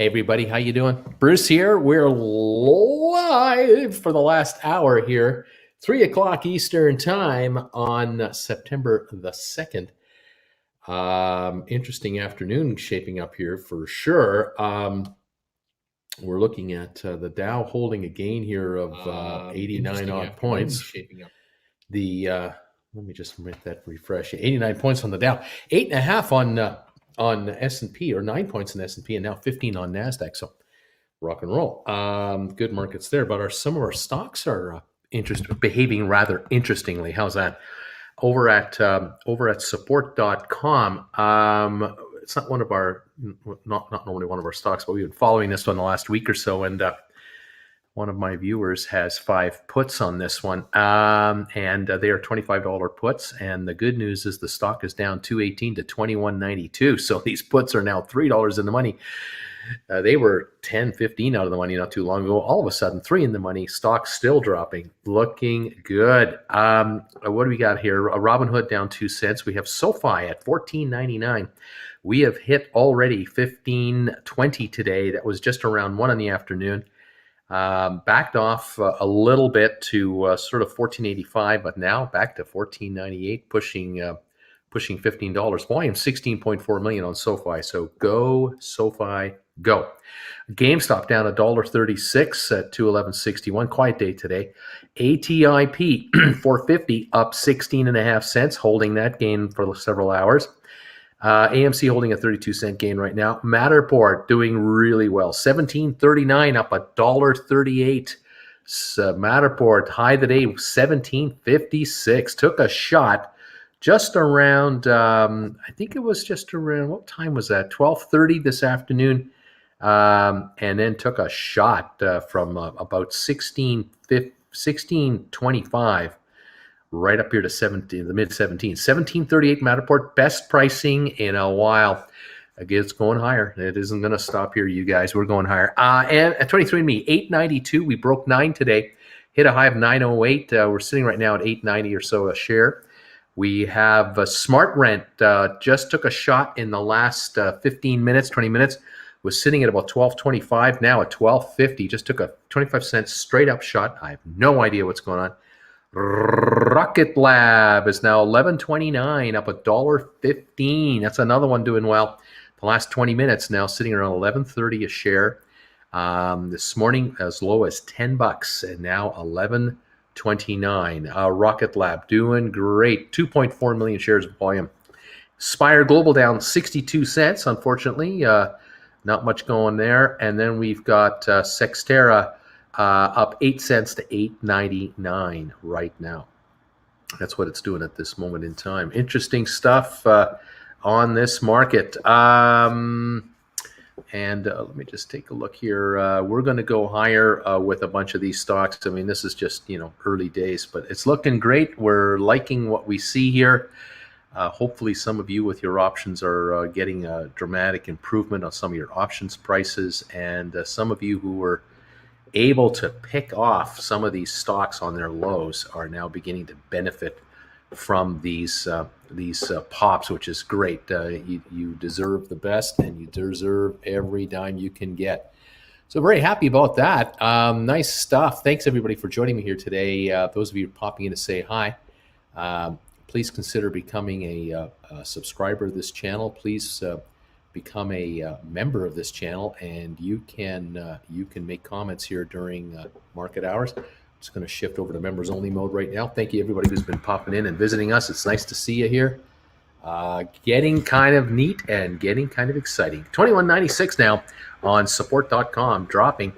Hey everybody, how you doing? Bruce here. We're live for the last hour here, 3 o'clock Eastern time on September the 2nd. Interesting afternoon shaping up here for sure. We're looking at the Dow holding a gain here of 89 odd points. Shaping up. Let me just make that refresh. 89 points on the Dow, 8.5 on S&P, or 9 points in S&P, and now 15 on NASDAQ. So rock and roll. Good markets there, but some of our stocks are behaving rather interestingly. How's that? Over at support.com. It's not one of our, not normally one of our stocks, but we've been following this one the last week or so, and one of my viewers has 5 puts on this one, and they are $25 puts. And the good news is the stock is down $2.18 to $21.92. So these puts are now $3 in the money. They were 10, 15 out of the money not too long ago. All of a sudden, 3 in the money. Stock still dropping. Looking good. What do we got here? Robinhood down 2 cents. We have SoFi at $14.99. We have hit already $15.20 today. That was just around 1 in the afternoon. Backed off a little bit to sort of $14.85, but now back to $14.98, pushing $15. Volume 16.4 million on SoFi. So go SoFi, go. GameStop down $1.36 at $211.61. Quiet day today. ATIP 450 up 16.5 cents, holding that gain for several hours. AMC holding a 32-cent gain right now. Matterport doing really well. $17.39 up $1.38. Matterport high the day $17.56. Took a shot just around. I think it was just around. What time was that? 12:30 this afternoon. And then took a shot from about 16.25. Right up here to the mid 17. 17.38 Matterport, best pricing in a while. Again, it's going higher. It isn't going to stop here, you guys. We're going higher. And at 23andMe, 892. We broke 9 today. Hit a high of 908. We're sitting right now at 890 or so a share. We have Smart Rent. Just took a shot in the last 15 minutes, 20 minutes. Was sitting at about 12.25. Now at 12.50. Just took a 25 cents straight up shot. I have no idea what's going on. Rocket Lab is now $11.29, up $1.15. That's another one doing well. The last 20 minutes now sitting around $11.30 a share. This morning as low as $10 and now $11.29. Rocket Lab doing great. 2.4 million shares of volume. Spire Global down 62 cents, unfortunately. Not much going there. And then we've got Sextera up 8 cents to $8.99 right now. That's what it's doing at this moment in time. Interesting stuff on this market. And let me just take a look here. We're going to go higher with a bunch of these stocks. I mean, this is just, early days, but it's looking great. We're liking what we see here. Hopefully some of you with your options are getting a dramatic improvement on some of your options prices. And some of you who were able to pick off some of these stocks on their lows are now beginning to benefit from these pops, which is great. You deserve the best, and you deserve every dime you can get. So very happy about that. Nice stuff. Thanks everybody for joining me here today. Those of you popping in to say hi, please consider becoming a subscriber of this channel. Please become a member of this channel, and you can make comments here during market hours. I'm just going to shift over to members only mode right now. Thank you everybody who's been popping in and visiting us. It's nice to see you here. Getting kind of neat and getting kind of exciting. 21.96 now on support.com, dropping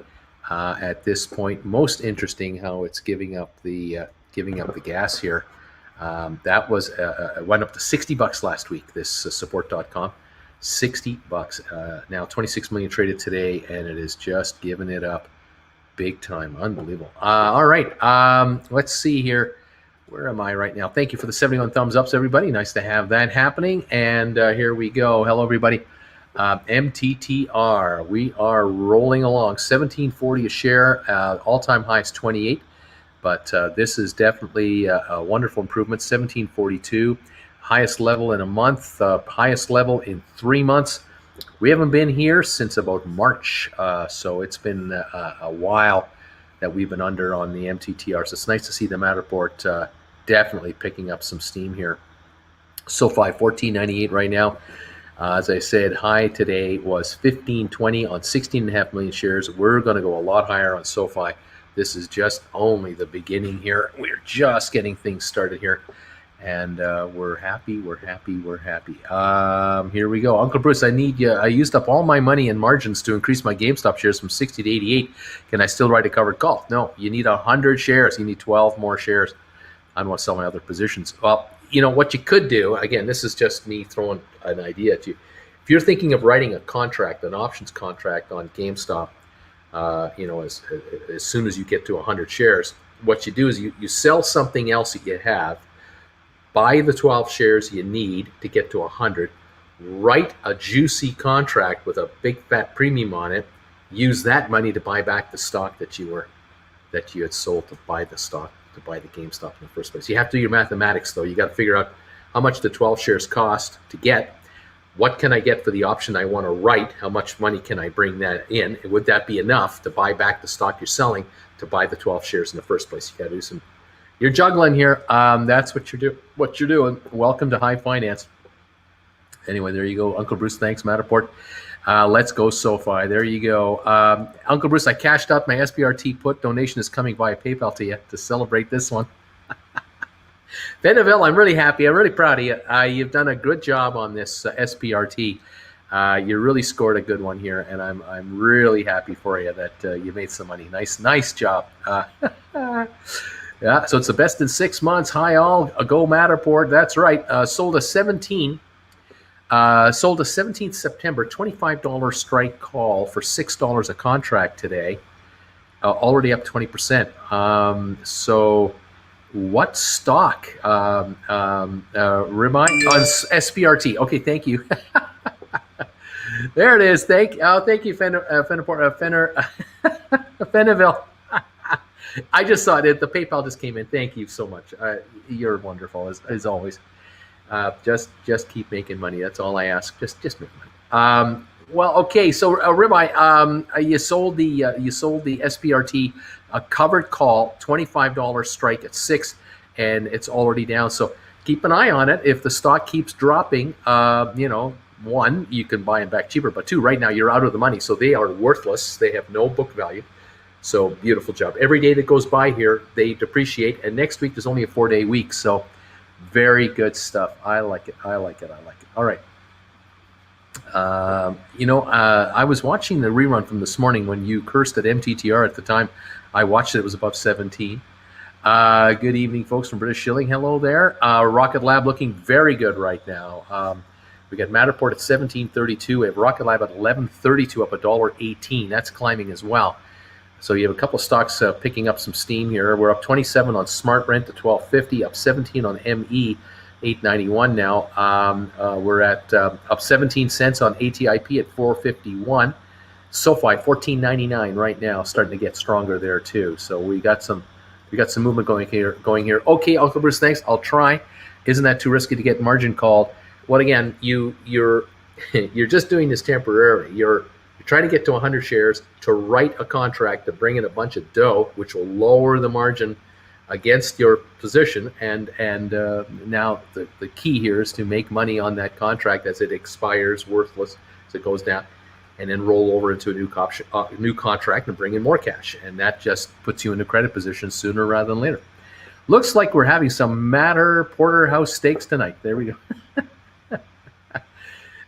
at this point. Most interesting how it's giving up the gas here. That was went up to $60 last week. This support.com. $60. Now 26 million traded today, and it is just giving it up big time. Unbelievable. All right. Let's see here. Where am I right now? Thank you for the 71 thumbs ups, everybody. Nice to have that happening. And here we go. Hello, everybody. MTTR. We are rolling along. 17.40 a share. All-time high is 28. But this is definitely a wonderful improvement. 17.42. Highest level in a month, highest level in 3 months. We haven't been here since about March, so it's been a while that we've been under on the MTTR. So it's nice to see the Matterport definitely picking up some steam here. SoFi 14.98 right now. As I said, high today was 15.20 on 16.5 million shares. We're going to go a lot higher on SoFi. This is just only the beginning here. We're just getting things started here. And we're happy. Here we go. Uncle Bruce, I need you. I used up all my money in margins to increase my GameStop shares from 60 to 88. Can I still write a covered call? No, you need 100 shares. You need 12 more shares. I don't want to sell my other positions. Well, you know what you could do, again, this is just me throwing an idea at you. If you're thinking of writing a contract, an options contract on GameStop, as soon as you get to 100 shares, what you do is you sell something else that you have, buy the 12 shares you need to get to 100, write a juicy contract with a big fat premium on it, use that money to buy back the stock that you had sold to buy the stock, to buy the GameStop in the first place. You have to do your mathematics, though. You got to figure out how much the 12 shares cost to get. What can I get for the option I want to write? How much money can I bring that in? And would that be enough to buy back the stock you're selling to buy the 12 shares in the first place? You got to do some. You're juggling here. That's what you're doing. Welcome to High Finance. Anyway, there you go. Uncle Bruce, thanks, Matterport. Let's go SoFi. There you go. Uncle Bruce, I cashed out my SBRT put. Donation is coming via PayPal to you to celebrate this one. Beneville, I'm really happy. I'm really proud of you. You've done a good job on this SPRT. You really scored a good one here, and I'm really happy for you that you made some money. Nice job. Yeah, so it's the best in 6 months. Hi all, go Matterport. That's right. Sold a 17th September $25 strike call for $6 a contract today. Already up 20%. So what stock? Remind on SPRT. Okay, thank you. There it is. Thank you, Fenneville. I just saw it. The PayPal just came in. Thank you so much. You're wonderful as always. Just keep making money. That's all I ask. Just make money. Well, okay. So, Ribeye, you sold the SPRT, a covered call, $25 strike at 6, and it's already down. So keep an eye on it. If the stock keeps dropping, one, you can buy them back cheaper, but two, right now you're out of the money, so they are worthless. They have no book value. So beautiful job. Every day that goes by here, they depreciate, and next week there's only a 4-day week. So very good stuff. I like it. All right. I was watching the rerun from this morning when you cursed at MTTR at the time. I watched it. It was above 17. Good evening, folks from British Shilling. Hello there. Rocket Lab looking very good right now. We got Matterport at 17.32. We have Rocket Lab at 11.32, up $1.18. That's climbing as well. So you have a couple of stocks picking up some steam here. We're up 27 on Smart Rent to 12.50, up 17 on ME, 8.91 now. We're at up 17 cents on ATIP at 4.51. SoFi 14.99 right now, starting to get stronger there too. So we got some movement going here. Okay, Uncle Bruce, thanks. I'll try. Isn't that too risky to get margin called? Well, again, you're just doing this temporarily. You're trying to get to 100 shares to write a contract to bring in a bunch of dough, which will lower the margin against your position. And now the key here is to make money on that contract as it expires, worthless, as it goes down, and then roll over into a new contract and bring in more cash. And that just puts you in a credit position sooner rather than later. Looks like we're having some Matter Porterhouse steaks tonight. There we go.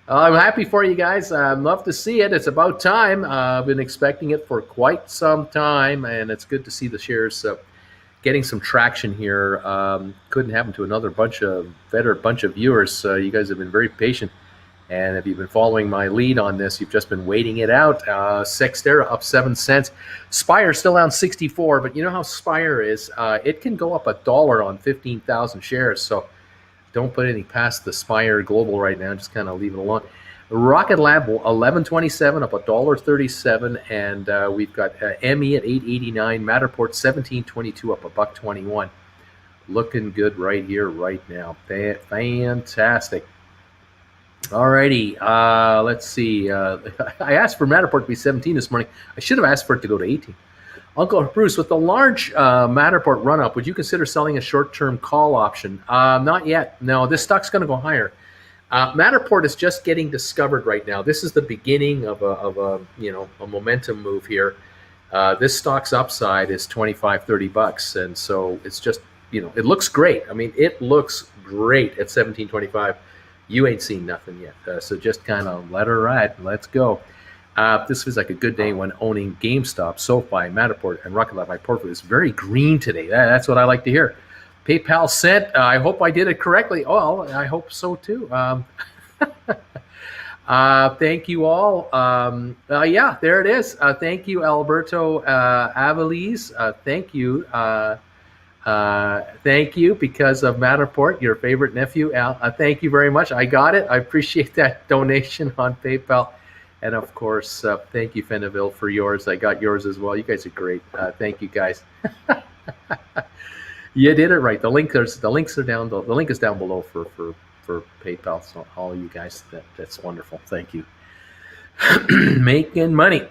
I'm happy for you guys. I'd love to see it. It's about time. I've been expecting it for quite some time, and it's good to see the shares getting some traction here. Couldn't happen to another bunch of viewers. You guys have been very patient, and if you've been following my lead on this, you've just been waiting it out. Sextera up 7 cents. Spire still down 64, but you know how Spire is. It can go up $1 on 15,000 shares, so don't put any past the Spire Global right now. Just kind of leave it alone. Rocket Lab 11.27 up $1.37, and we've got ME at 8.89. Matterport 17.22 up $1.21. Looking good right here, right now. Fantastic. Alrighty, let's see. I asked for Matterport to be 17 this morning. I should have asked for it to go to 18. Uncle Bruce, with the large Matterport run-up, would you consider selling a short-term call option? Not yet. No, this stock's going to go higher. Matterport is just getting discovered right now. This is the beginning of a momentum move here. This stock's upside is $25-30, and so it's just it looks great. I mean, it looks great at $17.25. You ain't seen nothing yet, so just kind of let her ride. Let's go. This feels like a good day when owning GameStop, SoFi, Matterport, and Rocket Lab. My portfolio is very green today. That's what I like to hear. PayPal sent. I hope I did it correctly. Oh, I hope so too. Thank you all. Yeah, there it is. Thank you, Alberto Avaliz. Thank you. Thank you because of Matterport, your favorite nephew, Al. Thank you very much. I got it. I appreciate that donation on PayPal. And of course, thank you, Fenneville, for yours. I got yours as well. You guys are great. Thank you, guys. You did it right. The link is down. The link is down below for PayPal. So all of you guys, that's wonderful. Thank you. Making money.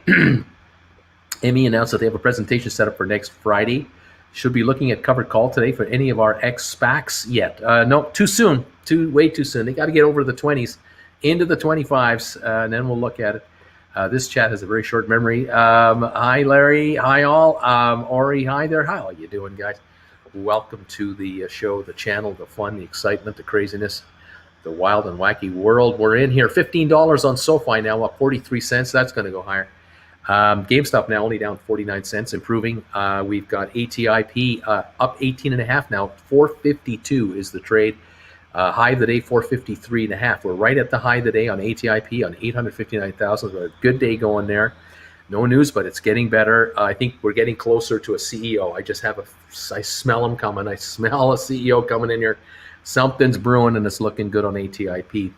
Emmy announced that they have a presentation set up for next Friday. Should be looking at covered call today for any of our ex-SPACs yet. No, too soon. Way too soon. They got to get over the 20s, into the 25s, and then we'll look at it. This chat has a very short memory. Hi, Larry. Hi, all. Ori, hi there. How are you doing, guys? Welcome to the show, the channel, the fun, the excitement, the craziness, the wild and wacky world we're in here. $15 on SoFi now, up 43 cents. That's going to go higher. GameStop now only down 49 cents, improving. We've got ATIP up 18.5 now. 452 is the trade. High of the day, 453.5. We're right at the high of the day on ATIP on 859,000. We've got a good day going there. No news, but it's getting better. I think we're getting closer to a CEO. I smell him coming. I smell a CEO coming in here. Something's brewing, and it's looking good on ATIP.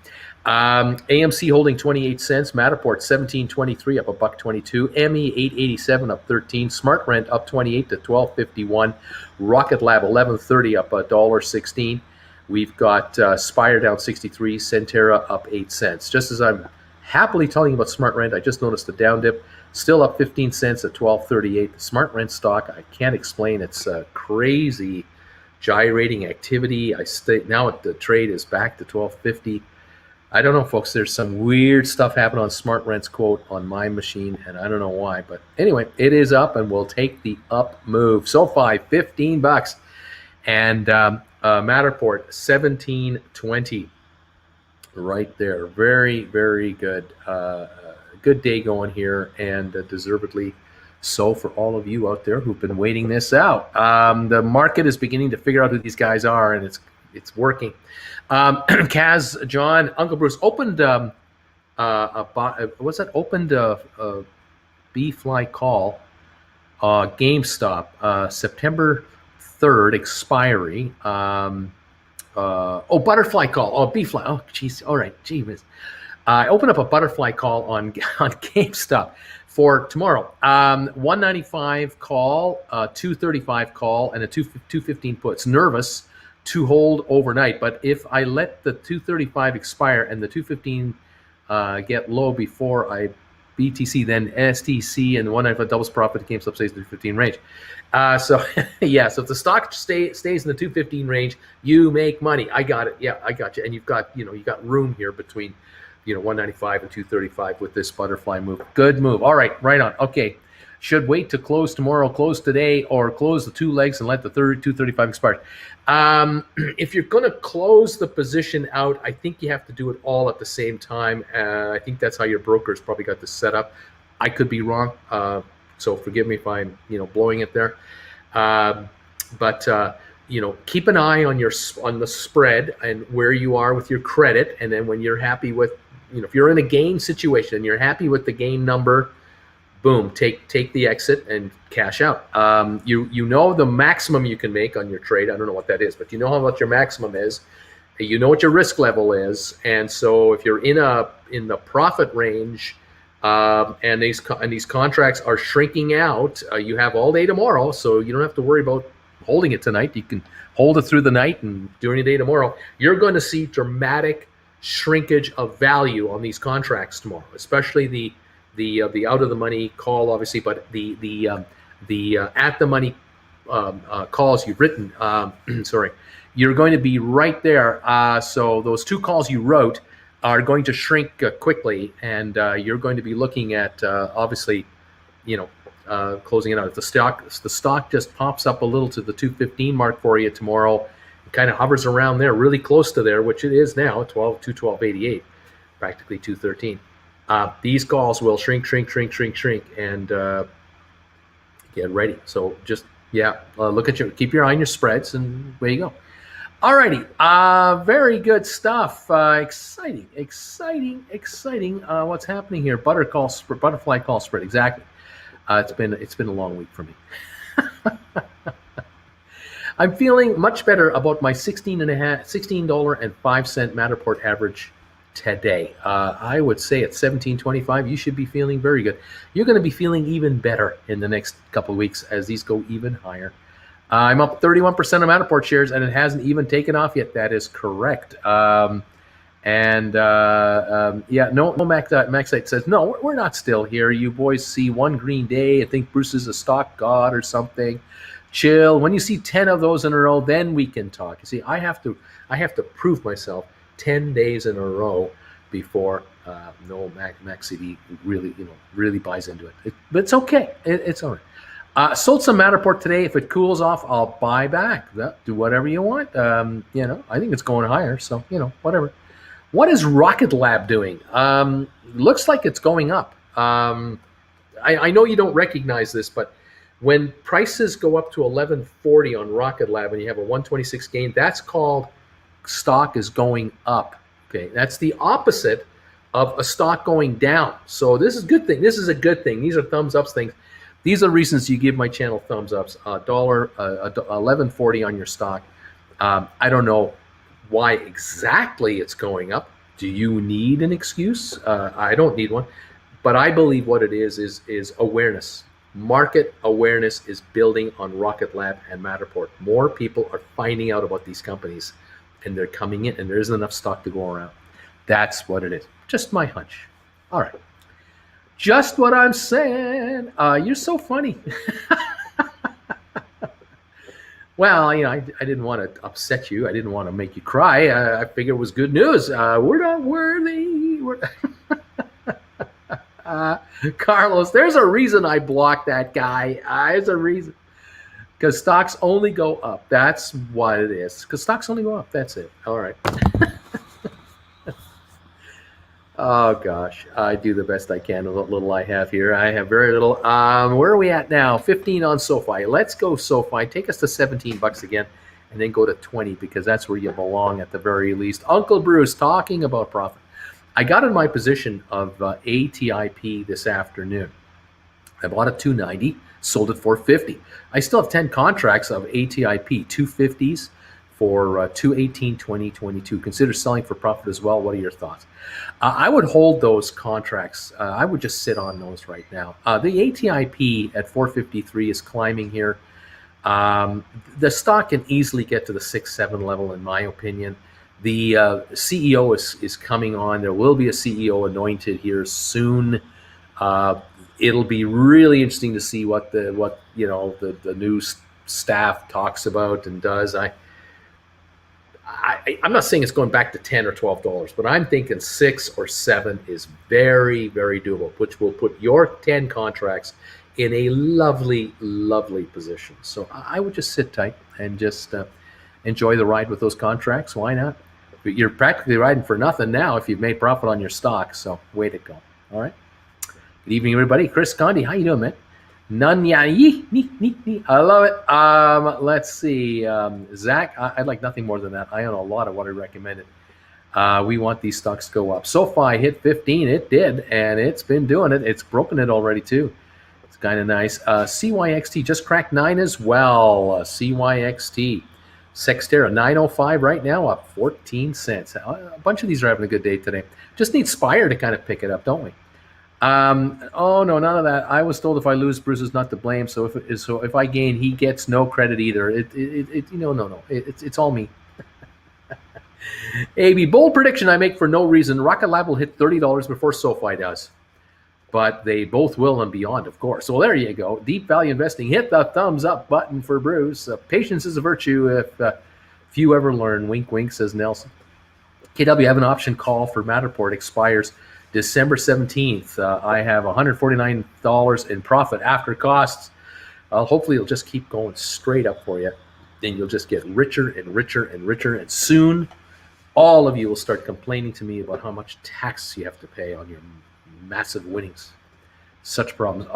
AMC holding 28 cents. Matterport 17.23 up $1.22. ME 8.87 up 13. Smart Rent up 28 to 12.51. Rocket Lab 11.30 up $1.16. We've got Spire down 63. Centera up 8 cents. Just as I'm happily telling you about Smart Rent, I just noticed the down dip. Still up 15 cents at 12.38. The Smart Rent stock, I can't explain. It's crazy gyrating activity. Now the trade is back to 12.50. I don't know, folks. There's some weird stuff happening on Smart Rent's quote on my machine, and I don't know why. But anyway, it is up, and we'll take the up move. SoFi, $15. And Matterport, 17.20. Right there. Very, very good. Good day going here, and deservedly so for all of you out there who've been waiting this out. The market is beginning to figure out who these guys are, and it's working. Kaz, John, Uncle Bruce opened opened a B-fly call, GameStop, September 3rd expiry. Butterfly call. B-fly. Oh, geez. All right. Jeez. I opened up a butterfly call on GameStop for tomorrow. 195 call, 235 call, and a 215 puts. Nervous to hold overnight, but if I let the 235 expire and the 215 get low before I BTC, then STC and the 195 doubles profit, GameStop stays in the 215 range. So if the stock stays in the 215 range, you make money. I got it. Yeah, I got you. And you've got room here between 195 and 235 with this butterfly move. Good move. All right, right on. Okay. Should wait to close tomorrow, close today, or close the two legs and let the 235 expire. If you're going to close the position out, I think you have to do it all at the same time. I think that's how your broker's probably got this set up. I could be wrong, so forgive me if I'm blowing it there. But keep an eye on the spread and where you are with your credit, and then when you're happy with, if you're in a gain situation and you're happy with the gain number, boom, take the exit and cash out. The maximum you can make on your trade. I don't know what that is, but you know how much your maximum is. You know what your risk level is, and so if you're in the profit range, and these contracts are shrinking out, you have all day tomorrow, so you don't have to worry about holding it tonight. You can hold it through the night and during the day tomorrow. You're going to see dramatic shrinkage of value on these contracts tomorrow, especially the out of the money call, obviously, but the at the money calls you've written. Sorry, you're going to be right there. So those two calls you wrote are going to shrink quickly, and you're going to be looking at obviously, closing it out. If the stock just pops up a little to the 215 mark for you tomorrow, it kind of hovers around there, really close to there, which it is now, 212.88, practically 213. These calls will shrink, and get ready. So just keep your eye on your spreads, and there you go. Alrighty, very good stuff. Exciting. What's happening here? Butterfly call spread. Exactly. It's been a long week for me. I'm feeling much better about my $16.05 Matterport average today. I would say at $17.25, you should be feeling very good. You're going to be feeling even better in the next couple of weeks as these go even higher. I'm up 31% of Matterport shares, and it hasn't even taken off yet. That is correct. No, Maxite says, no, we're not still here. You boys see one green day. I think Bruce is a stock god or something. Chill. When you see 10 of those in a row, then we can talk. You see, I have to prove myself 10 days in a row before Maxi really buys into it. But it's okay. It's all right. Sold some Matterport today. If it cools off, I'll buy back. Do whatever you want. I think it's going higher, so whatever. What is Rocket Lab doing? Looks like it's going up. I know you don't recognize this, but when prices go up to 1140 on Rocket Lab and you have a 126 gain, that's called stock is going up. Okay, that's the opposite of a stock going down. So this is a good thing. This is a good thing. These are thumbs ups things. These are reasons you give my channel thumbs ups. $11.40 on your stock. I don't know why exactly it's going up. Do you need an excuse? I don't need one, but I believe what it is awareness. Market awareness is building on Rocket Lab and Matterport. More people are finding out about these companies, and they're coming in, and there isn't enough stock to go around. That's what it is. Just my hunch. All right. Just what I'm saying. You're so funny. Well, I didn't want to upset you. I didn't want to make you cry. I figured it was good news. We're not worthy. Carlos, there's a reason I blocked that guy. There's a reason. Because stocks only go up. That's what it is. Because stocks only go up. That's it. All right. Oh, gosh. I do the best I can with what little I have here. I have very little. Where are we at now? 15 on SoFi. Let's go SoFi. Take us to $17 again, and then go to 20 because that's where you belong at the very least. Uncle Bruce talking about profit. I got in my position of ATIP this afternoon. I bought at 290, sold at 450. I still have 10 contracts of ATIP, 250s for 2/18/2022. Consider selling for profit as well. What are your thoughts? I would hold those contracts. I would just sit on those right now. The ATIP at 453 is climbing here. The stock can easily get to the 6-7 level, in my opinion. The CEO is coming on. There will be a CEO anointed here soon. It'll be really interesting to see what the new staff talks about and does. I'm not saying it's going back to $10 or $12, but I'm thinking 6 or 7 is very, very doable, which will put your 10 contracts in a lovely, lovely position. So I would just sit tight and just enjoy the ride with those contracts. Why not? You're practically riding for nothing now if you've made profit on your stock. So way to go. All right. Good evening, everybody. Chris Condi, how you doing, man? I love it. Let's see. Zach, I'd like nothing more than that. I own a lot of what I recommended. We want these stocks to go up. SoFi hit 15. It did, and it's been doing it. It's broken it already, too. It's kind of nice. CYXT just cracked 9 as well. CYXT. Sextera, 905 right now, up 14 cents. A bunch of these are having a good day today. Just need Spire to kind of pick it up, don't we? Oh no, none of that. I was told if I lose, Bruce is not to blame. So if I gain, he gets no credit either. No. It's all me. AB, bold prediction I make for no reason. Rocket Lab will hit $30 before SoFi does. But they both will and beyond, of course. So there you go. Deep value investing. Hit the thumbs up button for Bruce. Patience is a virtue if you ever learn. Wink, wink, says Nelson. KW, have an option call for Matterport. Expires December 17th. I have $149 in profit after costs. Hopefully it'll just keep going straight up for you. Then you'll just get richer and richer and richer. And soon all of you will start complaining to me about how much tax you have to pay on your massive winnings. Such problems.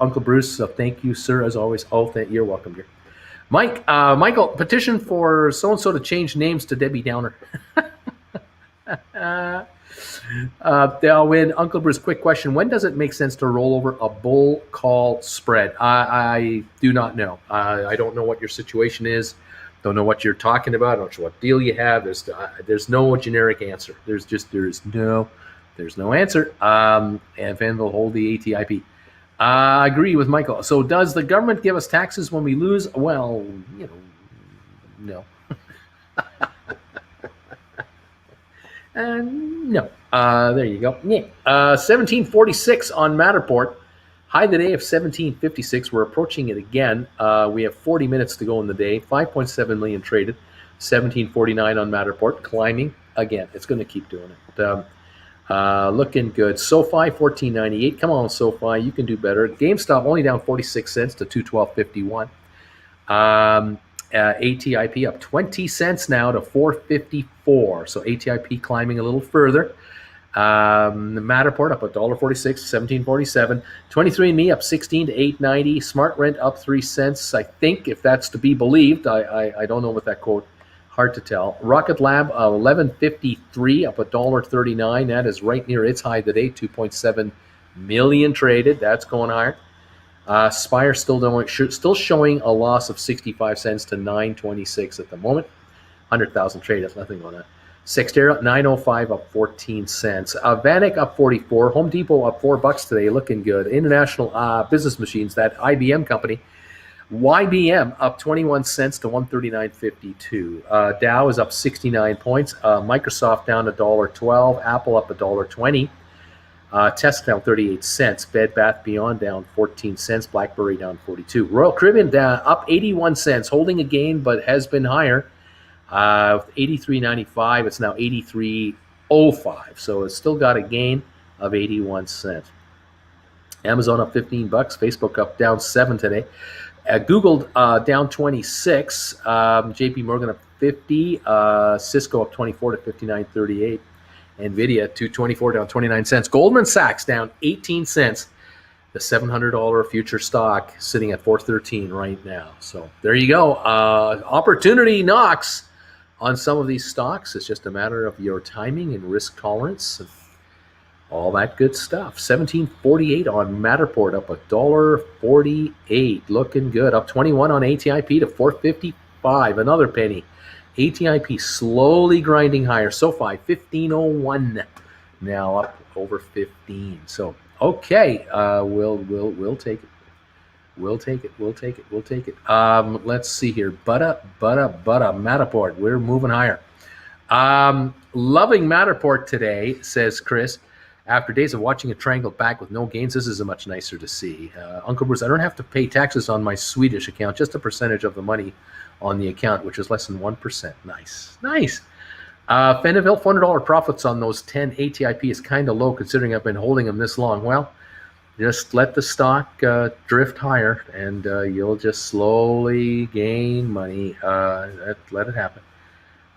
Uncle Bruce, thank you, sir, as always. Oh, you're welcome, dear. Mike, Michael, petition for so-and-so to change names to Debbie Downer. They'll win. Uncle Bruce, quick question. When does it make sense to roll over a bull call spread? I do not know. I don't know what your situation is. Don't know what you're talking about. I don't know what deal you have. There's no generic answer. There's no answer. And Van will hold the ATIP. I agree with Michael. So does the government give us taxes when we lose? Well, no. No. There you go. Yeah. 1746 on Matterport. High today of 1756. We're approaching it again. We have 40 minutes to go in the day. 5.7 million traded. 1749 on Matterport. Climbing again. It's going to keep doing it. Looking good. SoFi 14.98. Come on, SoFi, you can do better. GameStop only down 46 cents to 212.51. ATIP up 20 cents now to 454. So ATIP climbing a little further. Matterport up $1.46 to 17.47. 23andMe up 16 to 8.90. Smart Rent up 3 cents. I think, if that's to be believed, I don't know what that quote. Hard to tell. Rocket Lab, 11.53, up $1.39. That is right near its high today, 2.7 million traded. That's going higher. Spire still showing a loss of 65 cents to 9.26 at the moment. 100,000 traded, nothing on that. Sextera, 9.05, up 14 cents. Vanek up 44. Home Depot up $4 today, looking good. International Business Machines, that IBM company, YBM up 21 cents to 139.52. Dow is up 69 points. Microsoft down $1.12. Apple up $1.20. Tesla down 38 cents. Bed Bath Beyond down 14 cents. BlackBerry down 42. Royal Caribbean down up 81 cents, holding a gain but has been higher. 83.95. It's now 83.05. So it's still got a gain of 81 cents. Amazon up $15. Facebook up down 7 today. Google down 26, JP Morgan up 50, Cisco up 24 to 59.38, NVIDIA 224 down 29 cents, Goldman Sachs down 18 cents, the $700 future stock sitting at 413 right now. So there you go. Opportunity knocks on some of these stocks. It's just a matter of your timing and risk tolerance and all that good stuff. 1748 on Matterport, up $1.48. Looking good. Up 21 on ATIP to 455. Another penny. ATIP slowly grinding higher. SoFi 1501. Now up over 15. So okay, we'll take it. We'll take it. Let's see here. Butta Matterport. We're moving higher. Loving Matterport today, says Chris. After days of watching a triangle back with no gains, this is a much nicer to see. Uncle Bruce, I don't have to pay taxes on my Swedish account, just a percentage of the money on the account, which is less than 1%. Nice. Feniville, $400 profits on those 10 ATIP is kind of low considering I've been holding them this long. Well, just let the stock drift higher and you'll just slowly gain money. Let it happen.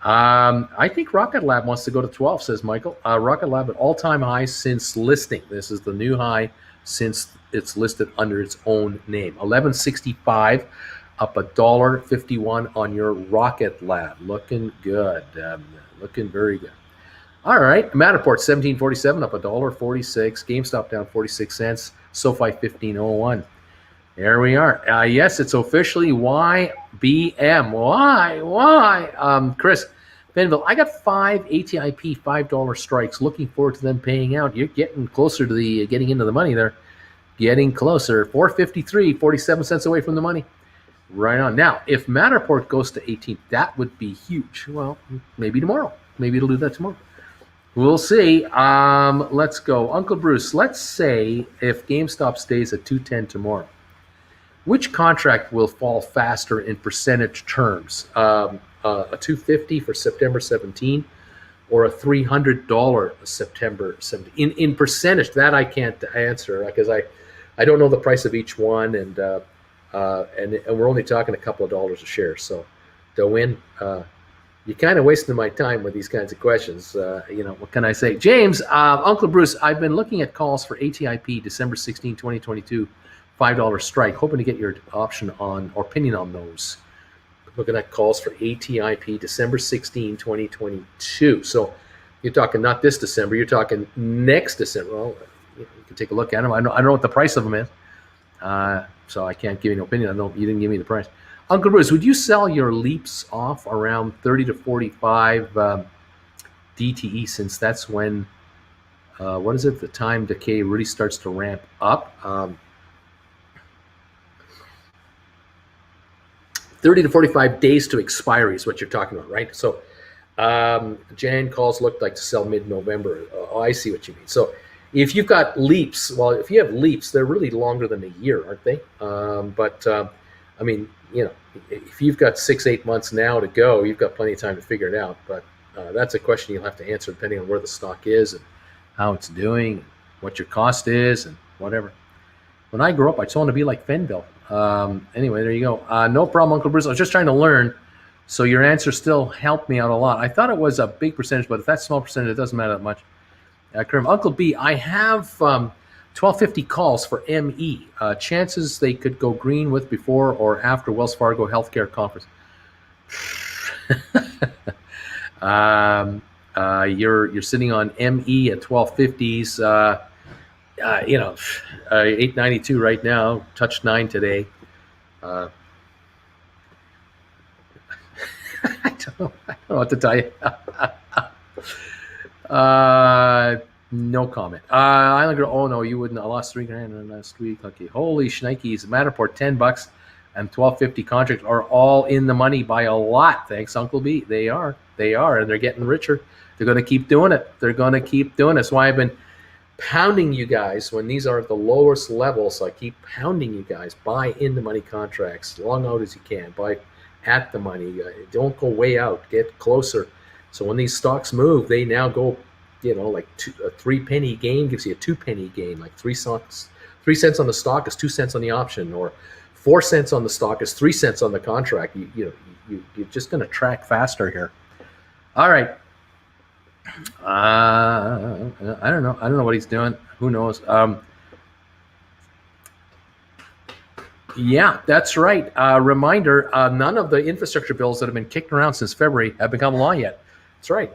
I think Rocket Lab wants to go to 12, says Michael. Rocket Lab at all-time high since listing. This is the new high since it's listed under its own name. 1165, up $1.51 on your Rocket Lab. Looking good. Looking very good. All right. Matterport, 1747, up $1.46. GameStop down 46 cents. SoFi, 1501. There we are. Yes, it's officially YBM. Why? Chris Benville, I got 5 ATIP $5 strikes. Looking forward to them paying out. You're getting closer to the getting into the money there. Getting closer. 453, 47 cents away from the money. Right on. Now, if Matterport goes to 18, that would be huge. Well, maybe tomorrow. maybe it'll do that tomorrow. We'll see. Let's go. Uncle Bruce, let's say if GameStop stays at 210 tomorrow, which contract will fall faster in percentage terms? A 250 for September 17 or a $300 September 17? In percentage, that I can't answer because I don't know the price of each one, and we're only talking a couple of dollars a share. So to win, you're kind of wasting my time with these kinds of questions. What can I say? James, Uncle Bruce, I've been looking at calls for ATIP December 16, 2022, $5 strike, hoping to get your option on or opinion on those. Looking at calls for ATIP December 16, 2022. So you're talking not this December, you're talking next December. Well, you can take a look at them. I don't know what the price of them is, so I can't give you an opinion. You didn't give me the price. Uncle Bruce, would you sell your leaps off around 30 to 45 DTE, since that's when, the time decay really starts to ramp up? 30 to 45 days to expiry is what you're talking about, right? So Jan calls looked like to sell mid-November. Oh, I see what you mean. So if you've got leaps, if you have leaps, they're really longer than a year, aren't they? If you've got 6-8 months now to go, you've got plenty of time to figure it out. But that's a question you'll have to answer depending on where the stock is and how it's doing, what your cost is, and whatever. When I grew up, I just wanted to be like Fenville. Anyway, there you go. No problem, Uncle Bruce. I was just trying to learn, so your answer still helped me out a lot. I thought it was a big percentage, but if that's a small percentage, it doesn't matter that much. Uncle B, I have 1250 calls for ME. Chances they could go green with before or after Wells Fargo Healthcare Conference. You're sitting on ME at 1250s. 892 right now. Touched 9 today. I don't know what to tell you. No comment. Island Girl, oh no, you wouldn't. I lost $3,000 last week. Okay, holy shnikes. Matterport, $10 and 1250 contracts are all in the money by a lot. Thanks, Uncle B. They are, and they're getting richer. They're going to keep doing it. That's why I've been pounding you guys when these are at the lowest levels. I keep pounding you guys. Buy in the money contracts, long out as you can. Buy at the money. Don't go way out. Get closer. So when these stocks move, they now go, like a 3 penny gain gives you a 2 penny gain. Like 3 cents on the stock is 2 cents on the option, or 4 cents on the stock is 3 cents on the contract. You're just going to track faster here. All right. I don't know what he's doing. Who knows? Yeah, that's right. Reminder, none of the infrastructure bills that have been kicked around since February have become law yet. That's right.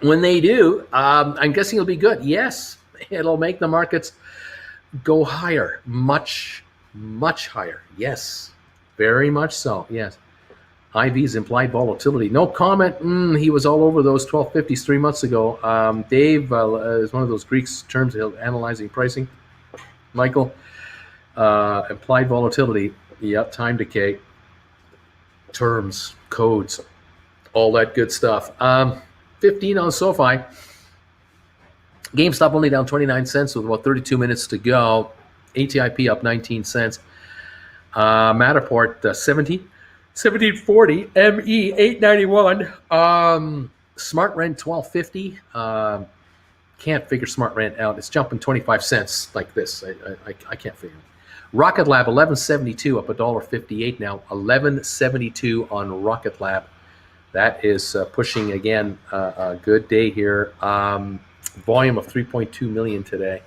When they do, I'm guessing it'll be good. Yes, it'll make the markets go higher, much, much higher. Yes, very much so. Yes. IV's implied volatility. No comment. He was all over those 1250s 3 months ago. Dave is one of those Greek terms analyzing pricing. Michael, implied volatility. Yep, time decay, terms, codes, all that good stuff. 15 on SoFi. GameStop only down 29 cents with about 32 minutes to go. ATIP up 19 cents. Matterport 1740, ME 891, Smart Rent 1250. Can't figure Smart Rent out. It's jumping 25 cents like this. I can't figure it. Rocket Lab 1172 up $1.58 now. 1172 on Rocket Lab. That is pushing again a good day here. Volume of 3.2 million today,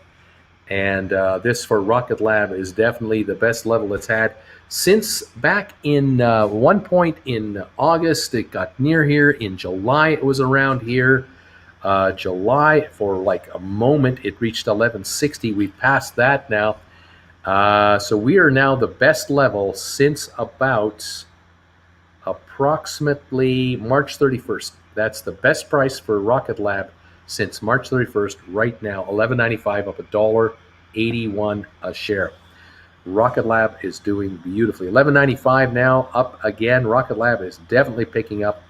and this for Rocket Lab is definitely the best level it's had since back in one point in August. It got near here. In July, it was around here. July, for like a moment, it reached 1160. We've passed that now. So we are now the best level since about approximately March 31st. That's the best price for Rocket Lab since March 31st. Right now, $11.95, up $1.81 a share. Rocket Lab is doing beautifully. $11.95 now, up again. Rocket Lab is definitely picking up.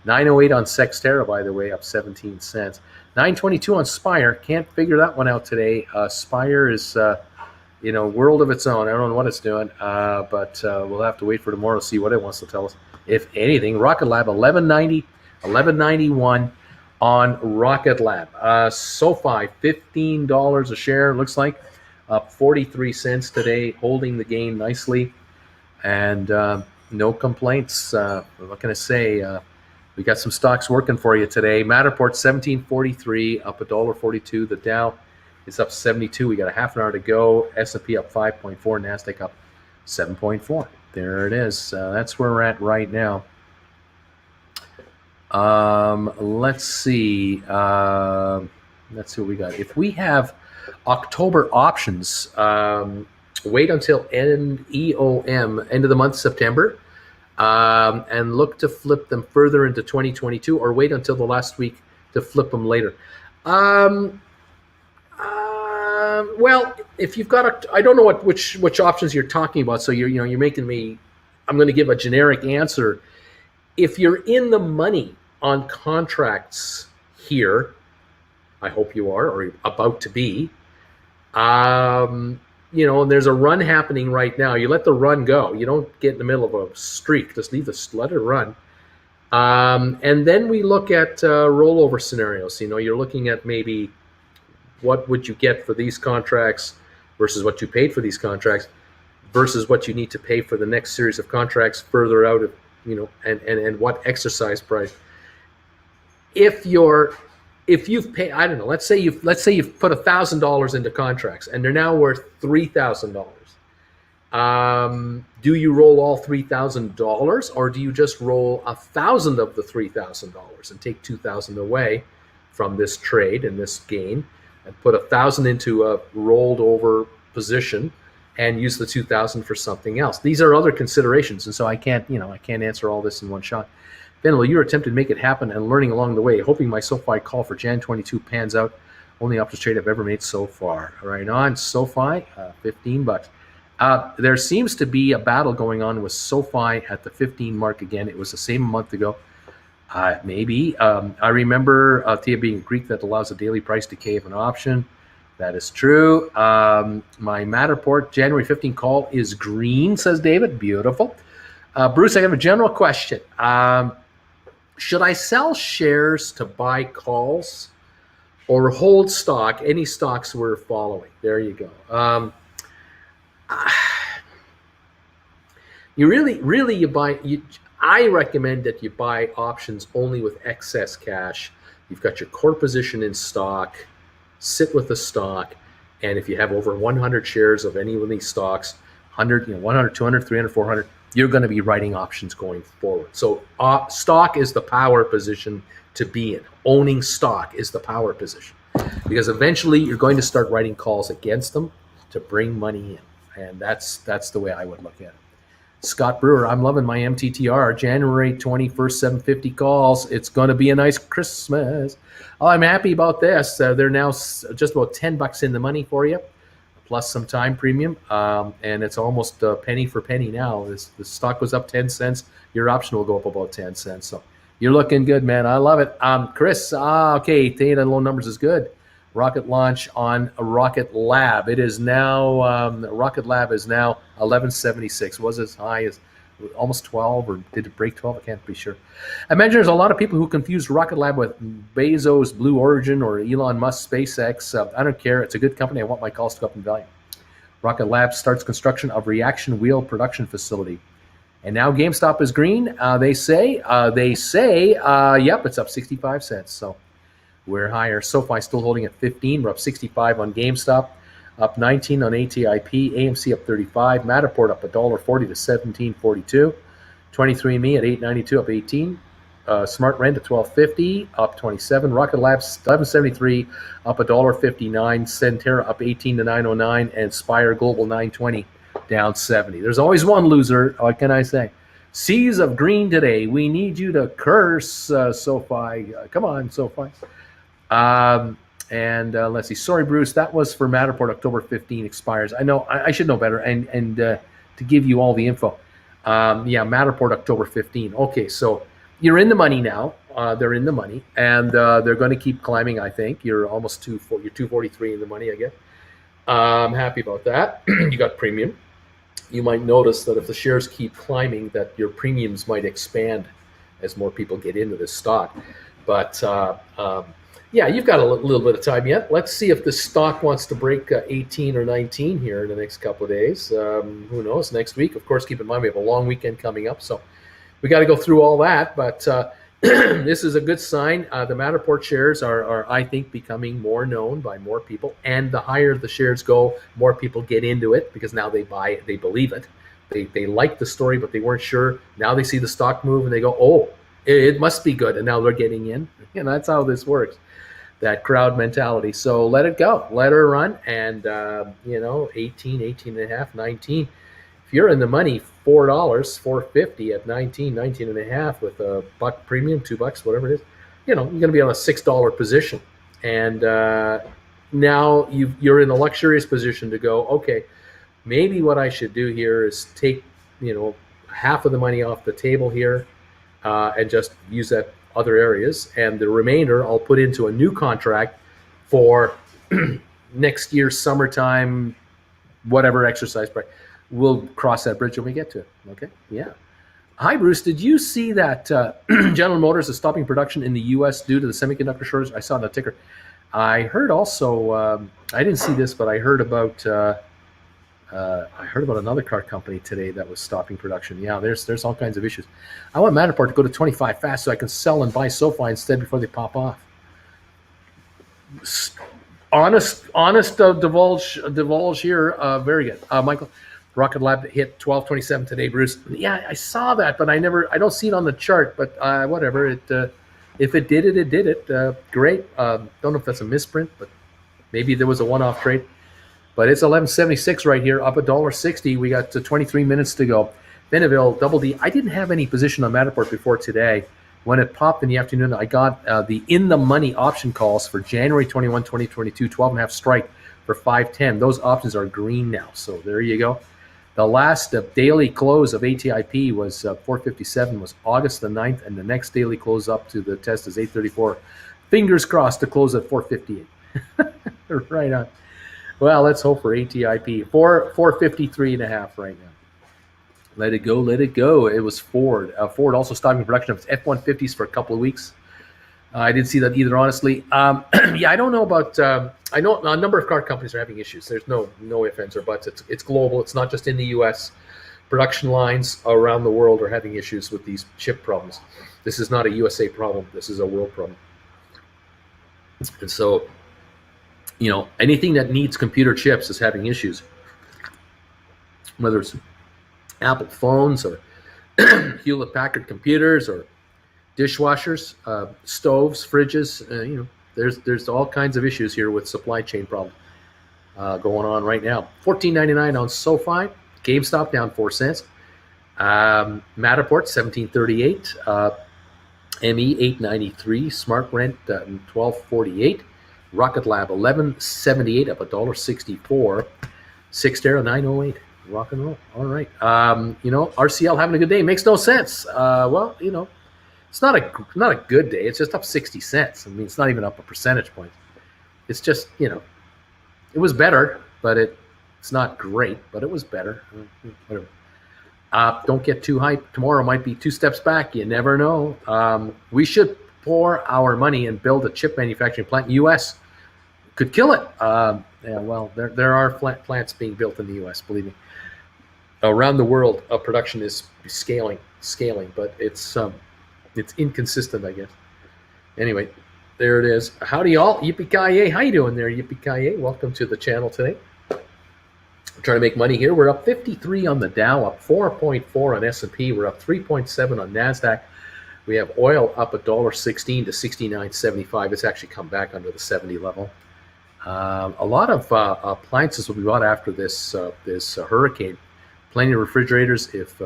908 on Sextera, by the way, up 17 cents. 922 on Spire. Can't figure that one out today. Spire is, world of its own. I don't know what it's doing, but we'll have to wait for tomorrow to see what it wants to tell us, if anything. Rocket Lab, 1190, 1191 on Rocket Lab. SoFi, $15 a share, looks like. Up 43 cents today, holding the gain nicely. And no complaints. What can I say? We got some stocks working for you today. Matterport, 1743, up $1.42. The Dow is up 72. We got a half an hour to go. S&P up 5.4. NASDAQ up 7.4. There it is. That's where we're at right now. Let's see. Let's see what we got. If we have October options, wait until EOM, end of the month, September, and look to flip them further into 2022, or wait until the last week to flip them later. Well, if you've got I don't know which options you're talking about, so you're making me. I'm going to give a generic answer. If you're in the money on contracts here, I hope you are, or about to be. There's a run happening right now. You let the run go. You don't get in the middle of a streak. Just let it run. And then we look at rollover scenarios. You're looking at maybe what would you get for these contracts versus what you paid for these contracts versus what you need to pay for the next series of contracts further out of, and what exercise price. If you've paid, I don't know, let's say you've put $1,000 into contracts and they're now worth $3,000. Do you roll all $3,000, or do you just roll 1,000 of the $3,000 and take 2,000 away from this trade and this gain, and put 1,000 into a rolled over position and use the 2,000 for something else? These are other considerations, and so I can't answer all this in one shot. Ben, will you attempt to make it happen and learning along the way, hoping my SoFi call for Jan 22 pans out? Only options trade I've ever made so far. Right on, SoFi, $15. There seems to be a battle going on with SoFi at the 15 mark again. It was the same a month ago. Maybe. I remember Thea being Greek that allows a daily price decay of an option. That is true. My Matterport January 15 call is green, says David. Beautiful. Bruce, I have a general question. Should I sell shares to buy calls or hold stock, any stocks we're following? There you go. I recommend that you buy options only with excess cash. You've got your core position in stock, sit with the stock, and if you have over 100 shares of any of these stocks, 100, 100, 200, 300, 400, you're going to be writing options going forward. So stock is the power position to be in. Owning stock is the power position, because eventually you're going to start writing calls against them to bring money in. And that's the way I would look at it. Scott Brewer, I'm loving my MTTR. January 21st, 750 calls. It's going to be a nice Christmas. Oh, I'm happy about this. They're now just about $10 in the money for you, plus some time premium. And it's almost penny for penny now. The stock was up 10 cents. Your option will go up about 10 cents. So you're looking good, man. I love it. Chris, okay, data low numbers is good. Rocket launch on Rocket Lab. It is now, Rocket Lab is now 1176. Was as high as almost 12, or did it break 12? I can't be sure. I imagine there's a lot of people who confuse Rocket Lab with Bezos Blue Origin or Elon Musk SpaceX. I don't care. It's a good company. I want my calls to go up in value. Rocket Lab starts construction of reaction wheel production facility. And now GameStop is green. They say, yep, it's up 65 cents. So we're higher. SoFi still holding at 15. We're up 65 on GameStop, up 19 on ATIP. AMC up 35. Matterport up $1.40 to $17.42. 23andMe at $8.92, up 18. Smart Rent at $12.50, up 27. Rocket Labs $11.73, up $1.59. Centera up 18 to $9.09, and Spire Global $9.20, down 70. There's always one loser. What can I say? Seas of green today. We need you to curse, SoFi. Come on, SoFi. Let's see. Sorry, Bruce. That was for Matterport. October 15 expires. I know. I should know better. And to give you all the info. Matterport October 15. Okay, so you're in the money now. They're in the money, and they're going to keep climbing. I think you're almost you're 243 in the money. I guess. I'm happy about that. You got premium. You might notice that if the shares keep climbing, that your premiums might expand as more people get into this stock. But yeah, you've got a little bit of time yet. Let's see if the stock wants to break 18 or 19 here in the next couple of days. Who knows? Next week, of course, keep in mind we have a long weekend coming up, so we got to go through all that. But this is a good sign. The Matterport shares are, I think, becoming more known by more people. And the higher the shares go, more people get into it because now they buy it, they believe it. They like the story, but they weren't sure. Now they see the stock move and they go, oh, it must be good. And now they're getting in. And that's how this works, that crowd mentality. So let it go. Let her run. And, 18, 18 and a half, 19. If you're in the money, $4, $4.50 at 19 and a half with a buck premium, $2, whatever it is, you're going to be on a $6 position. And now you're in a luxurious position to go, okay, maybe what I should do here is take, half of the money off the table here and just use that other areas. And the remainder I'll put into a new contract for next year's summertime, whatever exercise price. We'll cross that bridge when we get to it. Okay. Yeah. Hi, Bruce. Did you see that General Motors is stopping production in the U.S. due to the semiconductor shortage? I saw the ticker. I heard also. I didn't see this, but I heard about. Another car company today that was stopping production. Yeah, there's all kinds of issues. I want Matterport to go to 25 fast so I can sell and buy SoFi instead before they pop off. Honest divulge here. Very good, Michael. Rocket Lab hit 1227 today, Bruce. Yeah, I saw that, but I don't see it on the chart. But whatever, if it did it did it. Great. Don't know if that's a misprint, but maybe there was a one-off trade. But it's 1176 right here, up $1.60. We got 23 minutes to go. Beneville, Double D. I didn't have any position on Matterport before today. When it popped in the afternoon, I got the in-the-money option calls for January 21, 2022, 12.5 strike for 510. Those options are green now, so there you go. The last daily close of ATIP was 457, was August the 9th, and the next daily close up to the test is 834. Fingers crossed to close at 458. Right on. Well, let's hope for ATIP. 453.5 right now. Let it go, let it go. It was Ford. Ford also stopping production of its F-150s for a couple of weeks. I didn't see that either, honestly. Yeah, I don't know about. I know a number of car companies are having issues. There's no ifs, ands, or buts. It's global. It's not just in the U.S. Production lines around the world are having issues with these chip problems. This is not a USA problem. This is a world problem. And so, anything that needs computer chips is having issues. Whether it's Apple phones or Hewlett-Packard computers or dishwashers, stoves, fridges, there's all kinds of issues here with supply chain problems going on right now. $14.99 on SoFi. GameStop down 4 cents. Matterport 1738. ME 893. Smart Rent 1248. Rocket Lab 1178 up $1.64. Cyxtera 908. Rock and roll. All right. RCL having a good day. Makes no sense. It's not a good day. It's just up 60 cents. I mean, it's not even up a percentage point. It's just, it was better, but it's not great, but it was better. Whatever. Don't get too hyped. Tomorrow might be 2 steps back. You never know. We should pour our money and build a chip manufacturing plant in the U.S. Could kill it. There are plants being built in the U.S., believe me. Around the world, production is scaling, but it's inconsistent, I guess. Anyway, there it is. Howdy, y'all. Yippee-ki-yay. How you doing there, yippee-ki-yay? Welcome to the channel today. I'm trying to make money here. We're up 53 on the Dow, up 4.4 on S&P. We're up 3.7 on NASDAQ. We have oil up $1.16 to 69.75. It's actually come back under the 70 level. A lot of appliances will be bought after this hurricane. Plenty of refrigerators if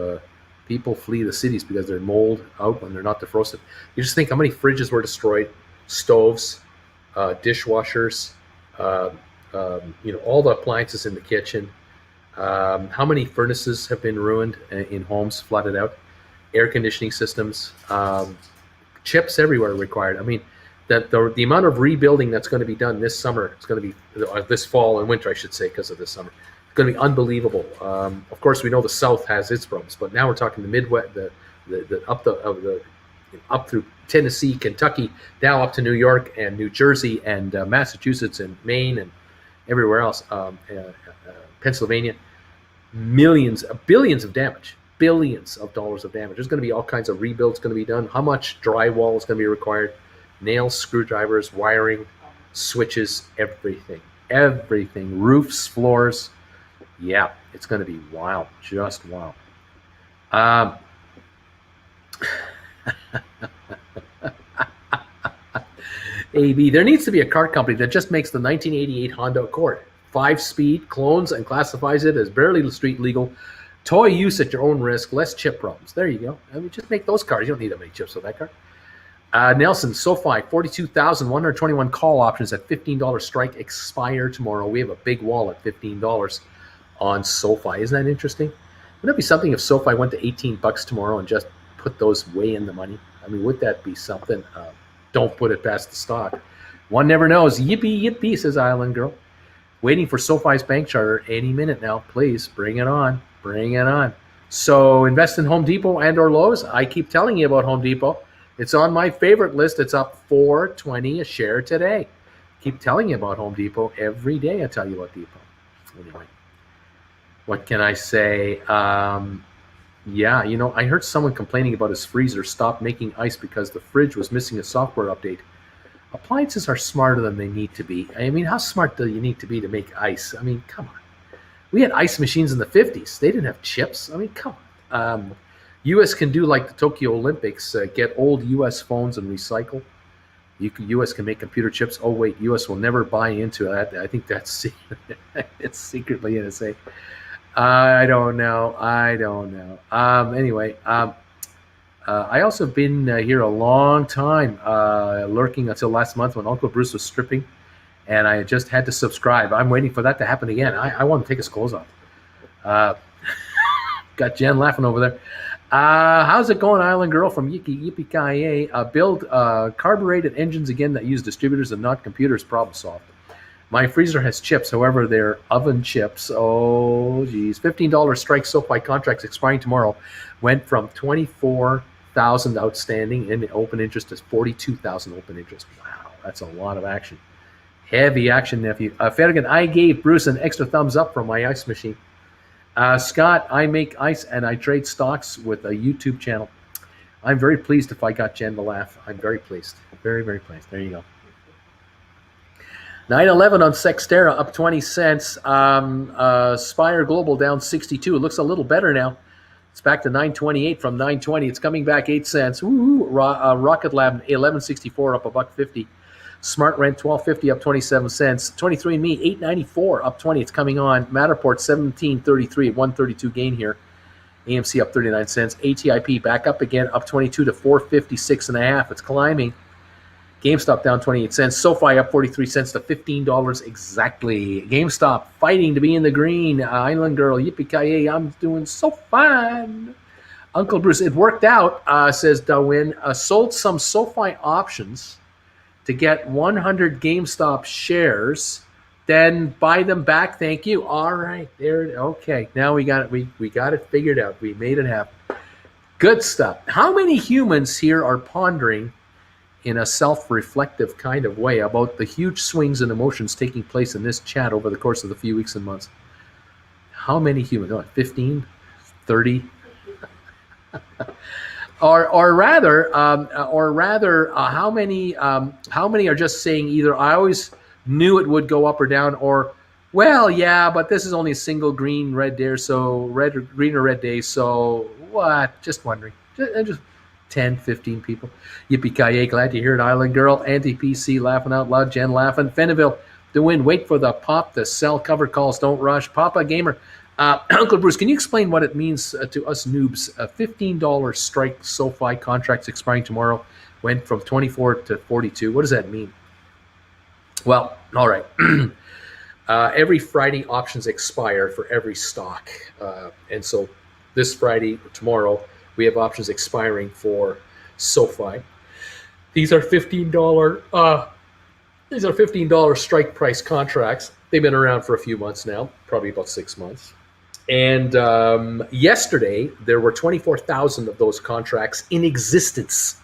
people flee the cities because they're mold out when they're not defrosted. You just think how many fridges were destroyed, stoves, dishwashers, all the appliances in the kitchen. How many furnaces have been ruined in homes, flooded out, air conditioning systems, chips everywhere required. I mean, the amount of rebuilding that's going to be done this summer, it's going to be this fall and winter, I should say, because of this summer. It's going to be unbelievable. Of course, we know the South has its problems, but now we're talking the Midwest, up through Tennessee, Kentucky, now up to New York and New Jersey and Massachusetts and Maine and everywhere else, Pennsylvania. Billions of damage, billions of dollars of damage. There's going to be all kinds of rebuilds going to be done. How much drywall is going to be required? Nails, screwdrivers, wiring, switches, everything, roofs, floors. Yeah, it's going to be wild, just wild. AB, there needs to be a car company that just makes the 1988 Honda Accord. 5-speed, clones and classifies it as barely street legal. Toy use at your own risk, less chip problems. There you go. I mean, just make those cars. You don't need that many chips for that car. Nelson, SoFi, 42,121 call options at $15 strike expire tomorrow. We have a big wall at $15 on SoFi. Isn't that interesting? Wouldn't it be something if SoFi went to $18 tomorrow and just put those way in the money? I mean, would that be something? Don't put it past the stock. One never knows. Yippee, yippee, says Island Girl. Waiting for SoFi's bank charter any minute now. Please, bring it on. Bring it on. So invest in Home Depot and or Lowe's. I keep telling you about Home Depot. It's on my favorite list. It's up $4.20 a share today. Keep telling you about Home Depot every day. I tell you about Depot. Anyway, what can I say? Yeah, you know, I heard someone complaining about his freezer stopped making ice because the fridge was missing a software update. Appliances are smarter than they need to be. I mean, how smart do you need to be to make ice? I mean, come on. We had ice machines in the 50s. They didn't have chips. I mean, come on. U.S. can do like the Tokyo Olympics, get old U.S. phones and recycle. U.S. can make computer chips. Oh, wait, U.S. will never buy into that. I think that's it's secretly NSA. I don't know. Anyway, I also have been here a long time, lurking until last month when Uncle Bruce was stripping, and I just had to subscribe. I'm waiting for that to happen again. I want to take his clothes off. Got Jen laughing over there. How's it going, Island Girl from Yippee-Ki-Yay? Build carbureted engines again that use distributors and not computers. Problem solved. My freezer has chips, however, they're oven chips. Oh, geez. $15 strike SoFi contracts expiring tomorrow. Went from 24,000 outstanding in open interest to 42,000 open interest. Wow, that's a lot of action. Heavy action, nephew. Ferrigan, I gave Bruce an extra thumbs up from my ice machine. Scott, I make ice and I trade stocks with a YouTube channel. I'm very pleased if I got Jen to laugh. I'm very pleased. Very, very pleased. There you go. 9/11 on Sextera, up 20 cents. Spire Global down 62. It looks a little better now. It's back to 928 from 920. It's coming back 8 cents. Ooh, Rocket Lab 1164 up $1.50. Smart Rent 1250 up 27 cents. 23andMe 894 up 20. It's coming on. Matterport 1733 132 gain here. AMC up 39 cents. ATIP back up again up 22 to 456 and a half. It's climbing. GameStop down 28 cents. SoFi up 43 cents to $15 exactly. GameStop fighting to be in the green. Island Girl, yippee-ki-yay, I'm doing so fine. Uncle Bruce, it worked out, says Darwin. Sold some SoFi options to get 100 GameStop shares, then buy them back. Thank you. All right, there. Okay, now we got it. We got it figured out. We made it happen. Good stuff. How many humans here are pondering in a self-reflective kind of way about the huge swings and emotions taking place in this chat over the course of the few weeks and months? How many humans? Oh, 15, 30? or rather, how many are just saying either I always knew it would go up or down, or well, yeah, but this is only a single green or red day, so what? Just wondering. Just 10, 15 people. Yippee-ki-yay, glad to hear it, Island Girl. Anti-PC laughing out loud. Jen laughing. Fenneville, the win. Wait for the pop to sell. Cover calls, don't rush. Papa Gamer. Uncle Bruce, can you explain what it means to us noobs? $15 strike SoFi contracts expiring tomorrow. Went from 24 to 42. What does that mean? Well, all right. Every Friday, options expire for every stock. And so this Friday, tomorrow, we have options expiring for SoFi. These are $15. These are $15 strike price contracts. They've been around for a few months now, probably about 6 months. And yesterday, there were 24,000 of those contracts in existence.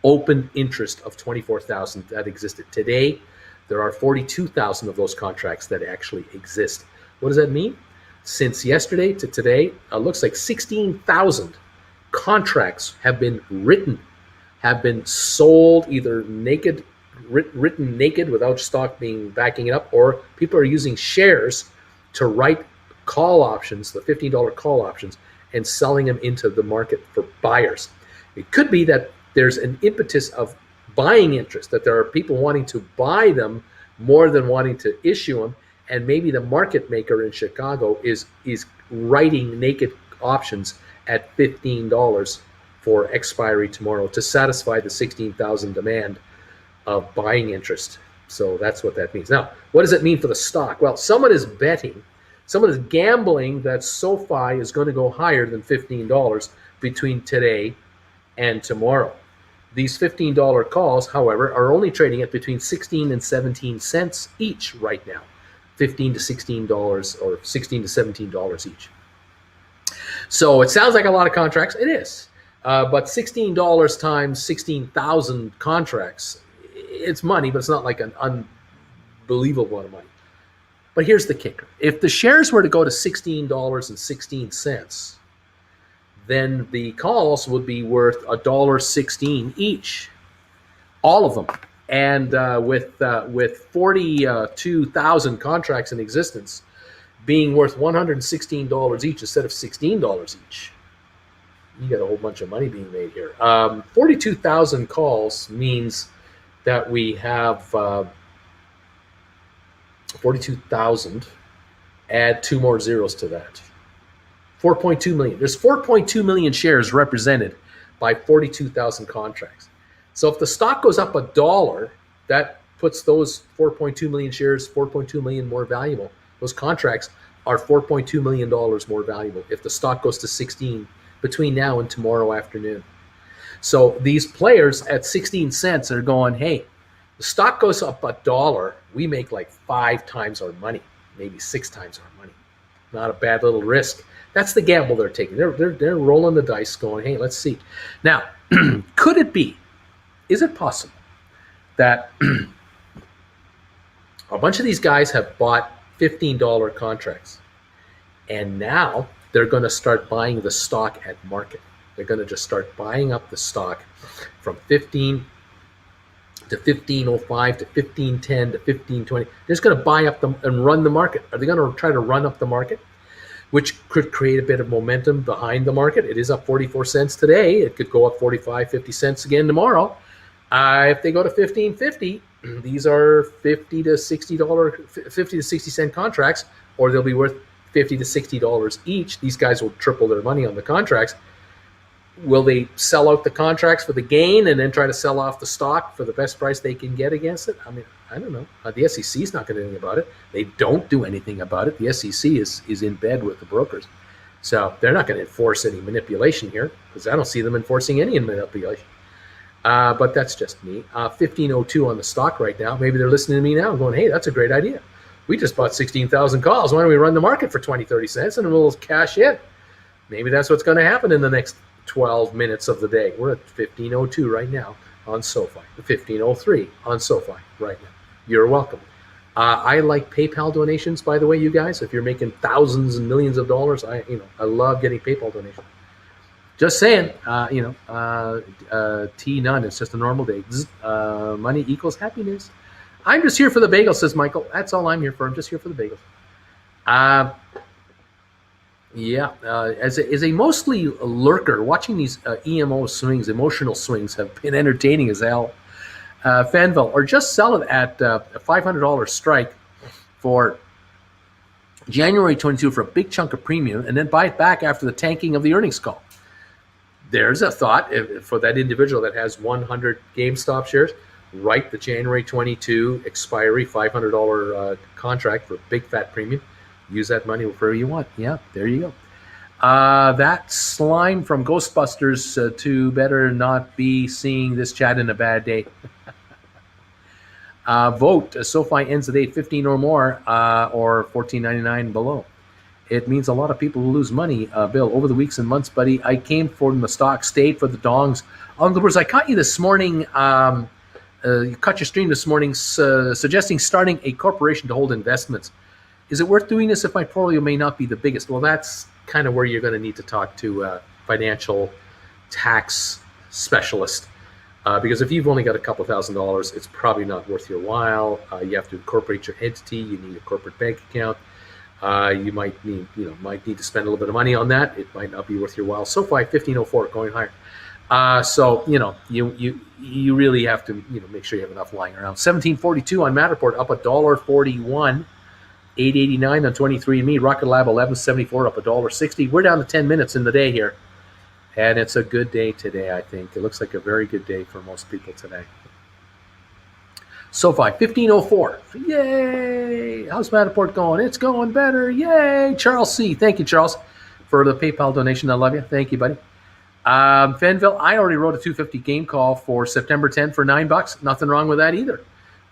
Open interest of 24,000 that existed. Today, there are 42,000 of those contracts that actually exist. What does that mean? Since yesterday to today, it looks like 16,000 contracts have been written, have been sold either naked, written naked without stock being backing it up, or people are using shares to write call options, the $15 call options, and selling them into the market for buyers. It could be that there's an impetus of buying interest, that there are people wanting to buy them more than wanting to issue them, and maybe the market maker in Chicago is writing naked options at $15 for expiry tomorrow to satisfy the 16,000 demand of buying interest. So that's what that means. Now, what does it mean for the stock? Well, someone is betting, someone is gambling that SoFi is going to go higher than $15 between today and tomorrow. These $15 calls, however, are only trading at between 16 and 17 cents each right now. $15 to $16 or $16 to $17 each. So it sounds like a lot of contracts. It is. But $16 times 16,000 contracts, it's money, but it's not like an unbelievable amount of money. But here's the kicker. If the shares were to go to $16.16, then the calls would be worth $1.16 each, all of them. And with 42,000 contracts in existence being worth $116 each instead of $16 each, you got a whole bunch of money being made here. 42,000 calls means that we have 42,000, add two more zeros to that. 4.2 million. There's 4.2 million shares represented by 42,000 contracts. So if the stock goes up $1, that puts those 4.2 million shares 4.2 million more valuable. Those contracts are $4.2 million more valuable if the stock goes to 16 between now and tomorrow afternoon. So these players at 16 cents are going, hey, the stock goes up $1, we make like 5 times our money, maybe 6 times our money. Not a bad little risk. That's the gamble they're taking. They're rolling the dice going, hey, let's see. Now, could it be, is it possible that a bunch of these guys have bought $15 contracts and now they're going to start buying the stock at market? They're going to just start buying up the stock from 15 to 15.05 to 15.10 to 15.20. They're just going to buy up them and run the market. Are they going to try to run up the market, which could create a bit of momentum behind the market? It is up 44 cents today. It could go up 45, 50 cents again tomorrow. If they go to 15.50, these are $50 to $60 cent contracts, or they'll be worth $50 to $60 each. These guys will triple their money on the contracts. Will they sell out the contracts for the gain and then try to sell off the stock for the best price they can get against it? I mean, I don't know. The SEC is not going to do anything about it. They don't do anything about it. The SEC is in bed with the brokers. So they're not going to enforce any manipulation here, because I don't see them enforcing any manipulation. But that's just me. 15.02 on the stock right now. Maybe they're listening to me now and going, hey, that's a great idea. We just bought 16,000 calls. Why don't we run the market for 20, 30 cents and we'll cash in? Maybe that's what's going to happen in the next 12 minutes of the day. We're at 15.02 right now on SoFi. 15.03 on SoFi right now. You're welcome. I like PayPal donations, by the way, you guys. If you're making thousands and millions of dollars, I love getting PayPal donations. Just saying, T none. It's just a normal day. Money equals happiness. I'm just here for the bagels, says Michael. That's all I'm here for. I'm just here for the bagels. As a mostly lurker, watching these EMO swings, emotional swings, have been entertaining as hell. Fanville, or just sell it at a $500 strike for January 22 for a big chunk of premium, and then buy it back after the tanking of the earnings call. There's a thought for that individual that has 100 GameStop shares. Write the January 22 expiry $500 contract for a big fat premium. Use that money wherever you want. Yeah, there you go. That slime from Ghostbusters to better not be seeing this chat in a bad day. Vote. SoFi ends at 8.15 or more, or $14.99 below. It means a lot of people will lose money, Bill. Over the weeks and months, buddy, I came from the stock, stayed for the dongs. Uncle Bruce, I caught you this morning. You caught your stream this morning suggesting starting a corporation to hold investments. Is it worth doing this if my portfolio may not be the biggest? Well, that's kind of where you're going to need to talk to a financial tax specialist. Because if you've only got a couple $1,000s, it's probably not worth your while. You have to incorporate your entity. You need a corporate bank account. You might need to spend a little bit of money on that. It might not be worth your while. SoFi 1504 going higher. So you really have to make sure you have enough lying around. 1742 on Matterport up $1.41. 889 on 23andMe. Rocket Lab 1174 up $1.60. We're down to 10 minutes in the day here. And it's a good day today, I think. It looks like a very good day for most people today. SoFi, 1504. Yay! How's Matterport going? It's going better. Yay! Charles C. Thank you, Charles, for the PayPal donation. I love you. Thank you, buddy. Fenville, I already wrote a 250 game call for September 10th for $9. Nothing wrong with that either.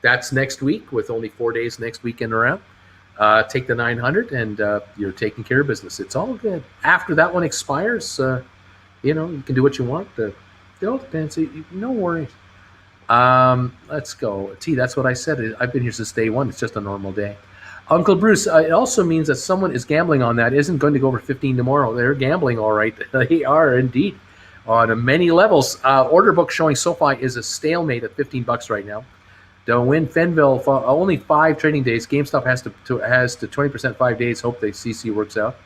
That's next week with only 4 days next weekend around. Take the 900 and you're taking care of business. It's all good. After that one expires, you can do what you want. It all depends. No worries. Let's go. That's what I said. I've been here since day one. It's just a normal day. Uncle Bruce, it also means that someone is gambling on that, isn't going to go over 15 tomorrow. They're gambling all right. They are indeed on many levels. Order book showing SoFi is a stalemate at $15 right now. To win Fenville, only 5 trading days. GameStop has to 20% 5 days. Hope the CC works out.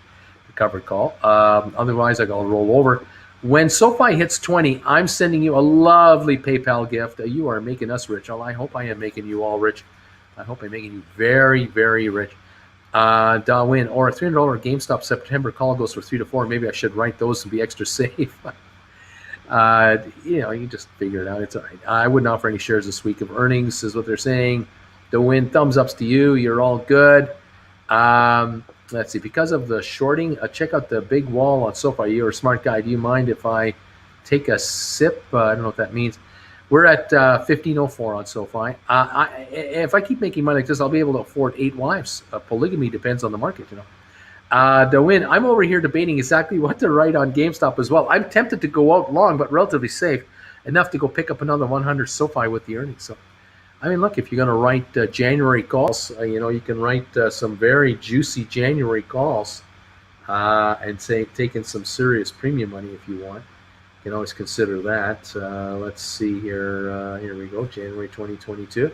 The covered call. Otherwise, I gotta roll over. When SoFi hits 20, I'm sending you a lovely PayPal gift. You are making us rich. I hope I am making you all rich. I hope I'm making you very, very rich. Win or a $300 GameStop September call goes for 3 to 4. Maybe I should write those and be extra safe. You just figure it out. It's all right. I wouldn't offer any shares this week of earnings, is what they're saying. The win, thumbs ups to you. You're all good. Let's see. Because of the shorting, check out the big wall on SoFi. You're a smart guy. Do you mind if I take a sip? I don't know what that means. We're at 1504 on SoFi. If I keep making money like this, I'll be able to afford 8 wives. Polygamy depends on the market, The win. I'm over here debating exactly what to write on GameStop as well. I'm tempted to go out long, but relatively safe enough to go pick up another 100 SoFi with the earnings. So, look, if you're going to write January calls, you can write some very juicy January calls and take in some serious premium money if you want. You can always consider that. Let's see here. Here we go, January 2022.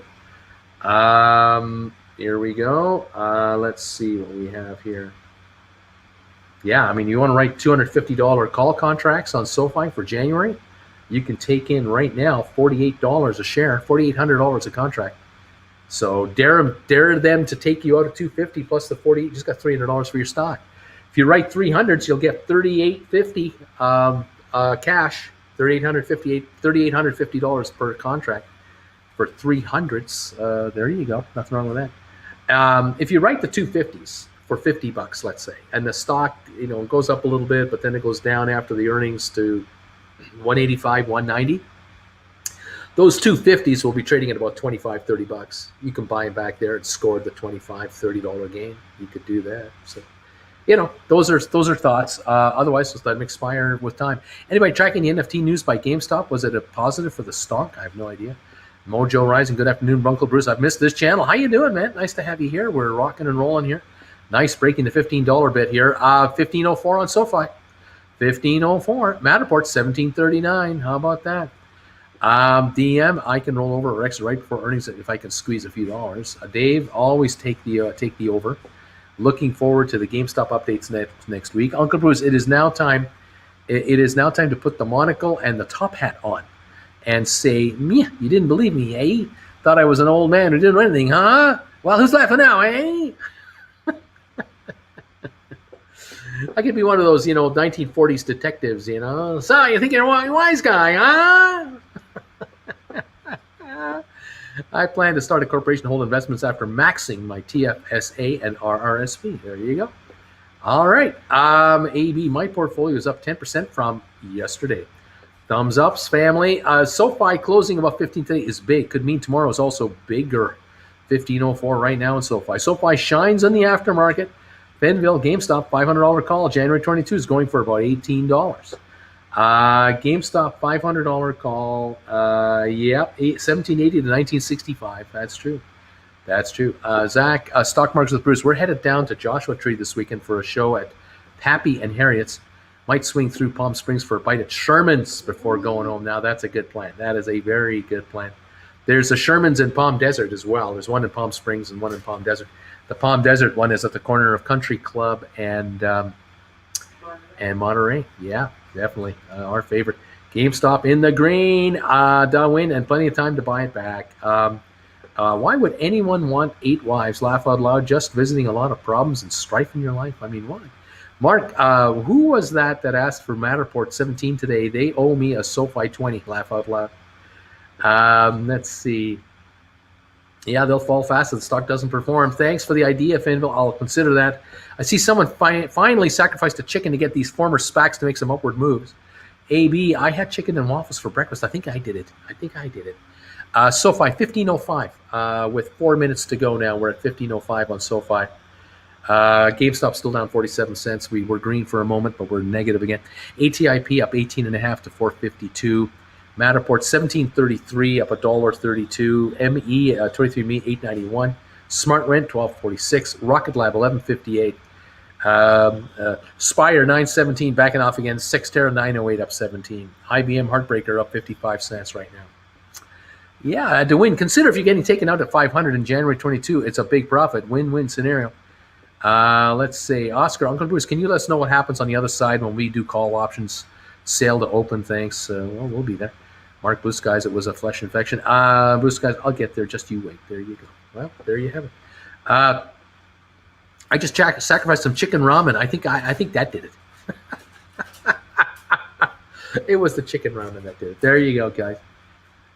Here we go. Let's see what we have here. Yeah, you want to write $250 call contracts on SoFi for January? You can take in right now $48 a share, $4,800 a contract. So dare them to take you out of $250 plus the $48. You just got $300 for your stock. If you write 300s, you'll get $3,850 cash, $3,850 per contract for 300s. There you go. Nothing wrong with that. If you write the 250s for $50, let's say, and the stock, goes up a little bit, but then it goes down after the earnings to 185, 190. Those 250s will be trading at about $25, $30. You can buy them back there and score the $25, $30 gain. You could do that. So, those are thoughts. Otherwise, just let them expire with time. Anybody tracking the NFT news by GameStop? Was it a positive for the stock? I have no idea. Mojo Rising, good afternoon, Uncle Bruce. I've missed this channel. How you doing, man? Nice to have you here. We're rocking and rolling here. Nice breaking the $15 bit here. 1504 on SoFi. 1504. Matterport 1739. How about that? DM, I can roll over or exit right before earnings if I can squeeze a few dollars. Dave, always take the over. Looking forward to the GameStop updates next week. Uncle Bruce, it is now time. It is now time to put the monocle and the top hat on, and say, "Meh, you didn't believe me, eh? Thought I was an old man who didn't know anything, huh? Well, who's laughing now, eh?" I could be one of those, 1940s detectives, So you think you're a wise guy, huh? I plan to start a corporation to hold investments after maxing my TFSA and RRSP. There you go. All right. AB, my portfolio is up 10% from yesterday. Thumbs ups, family. SoFi closing about 15 today is big. Could mean tomorrow is also bigger. 1504 right now in SoFi. SoFi shines in the aftermarket. Benville, GameStop, $500 call. January 22 is going for about $18. GameStop, $500 call. 1780 to 1965. That's true. That's true. Zach, Stock Markets with Bruce. We're headed down to Joshua Tree this weekend for a show at Pappy and Harriet's. Might swing through Palm Springs for a bite at Sherman's before going home. Now, that's a good plan. That is a very good plan. There's a Sherman's in Palm Desert as well. There's one in Palm Springs and one in Palm Desert. The Palm Desert one is at the corner of Country Club and Monterey. Yeah, definitely. Our favorite. GameStop in the green. Win and plenty of time to buy it back. Why would anyone want 8 wives? Laugh out loud. Just visiting a lot of problems and strife in your life. I mean, why? Mark, who was that asked for Matterport 17 today? They owe me a SoFi 20. Laugh out loud. Let's see. Yeah, they'll fall fast if the stock doesn't perform. Thanks for the idea, Finville. I'll consider that. I see someone finally sacrificed a chicken to get these former SPACs to make some upward moves. AB, I had chicken and waffles for breakfast. I think I did it. SoFi, 1505 with 4 minutes to go now. We're at 1505 on SoFi. GameStop still down 47 cents. We were green for a moment, but we're negative again. ATIP up 18.5 to 452. Matterport 1733 up $1.32. ME 23me 891. Smart Rent 1246. Rocket Lab 1158. Spire 917 backing off again. Sextera 908 up 17. IBM Heartbreaker up 55 cents right now. Yeah, to win. Consider if you're getting taken out at 500 in January 22, it's a big profit. Win-win scenario. Let's see. Oscar, Uncle Bruce, can you let us know what happens on the other side when we do call options? Sale to open, thanks. Well, we'll be there. Mark, Blue Skies, it was a flesh infection. Blue Skies, I'll get there. Just you wait. There you go. Well, there you have it. I just sacrificed some chicken ramen. I think that did it. It was the chicken ramen that did it. There you go, guys.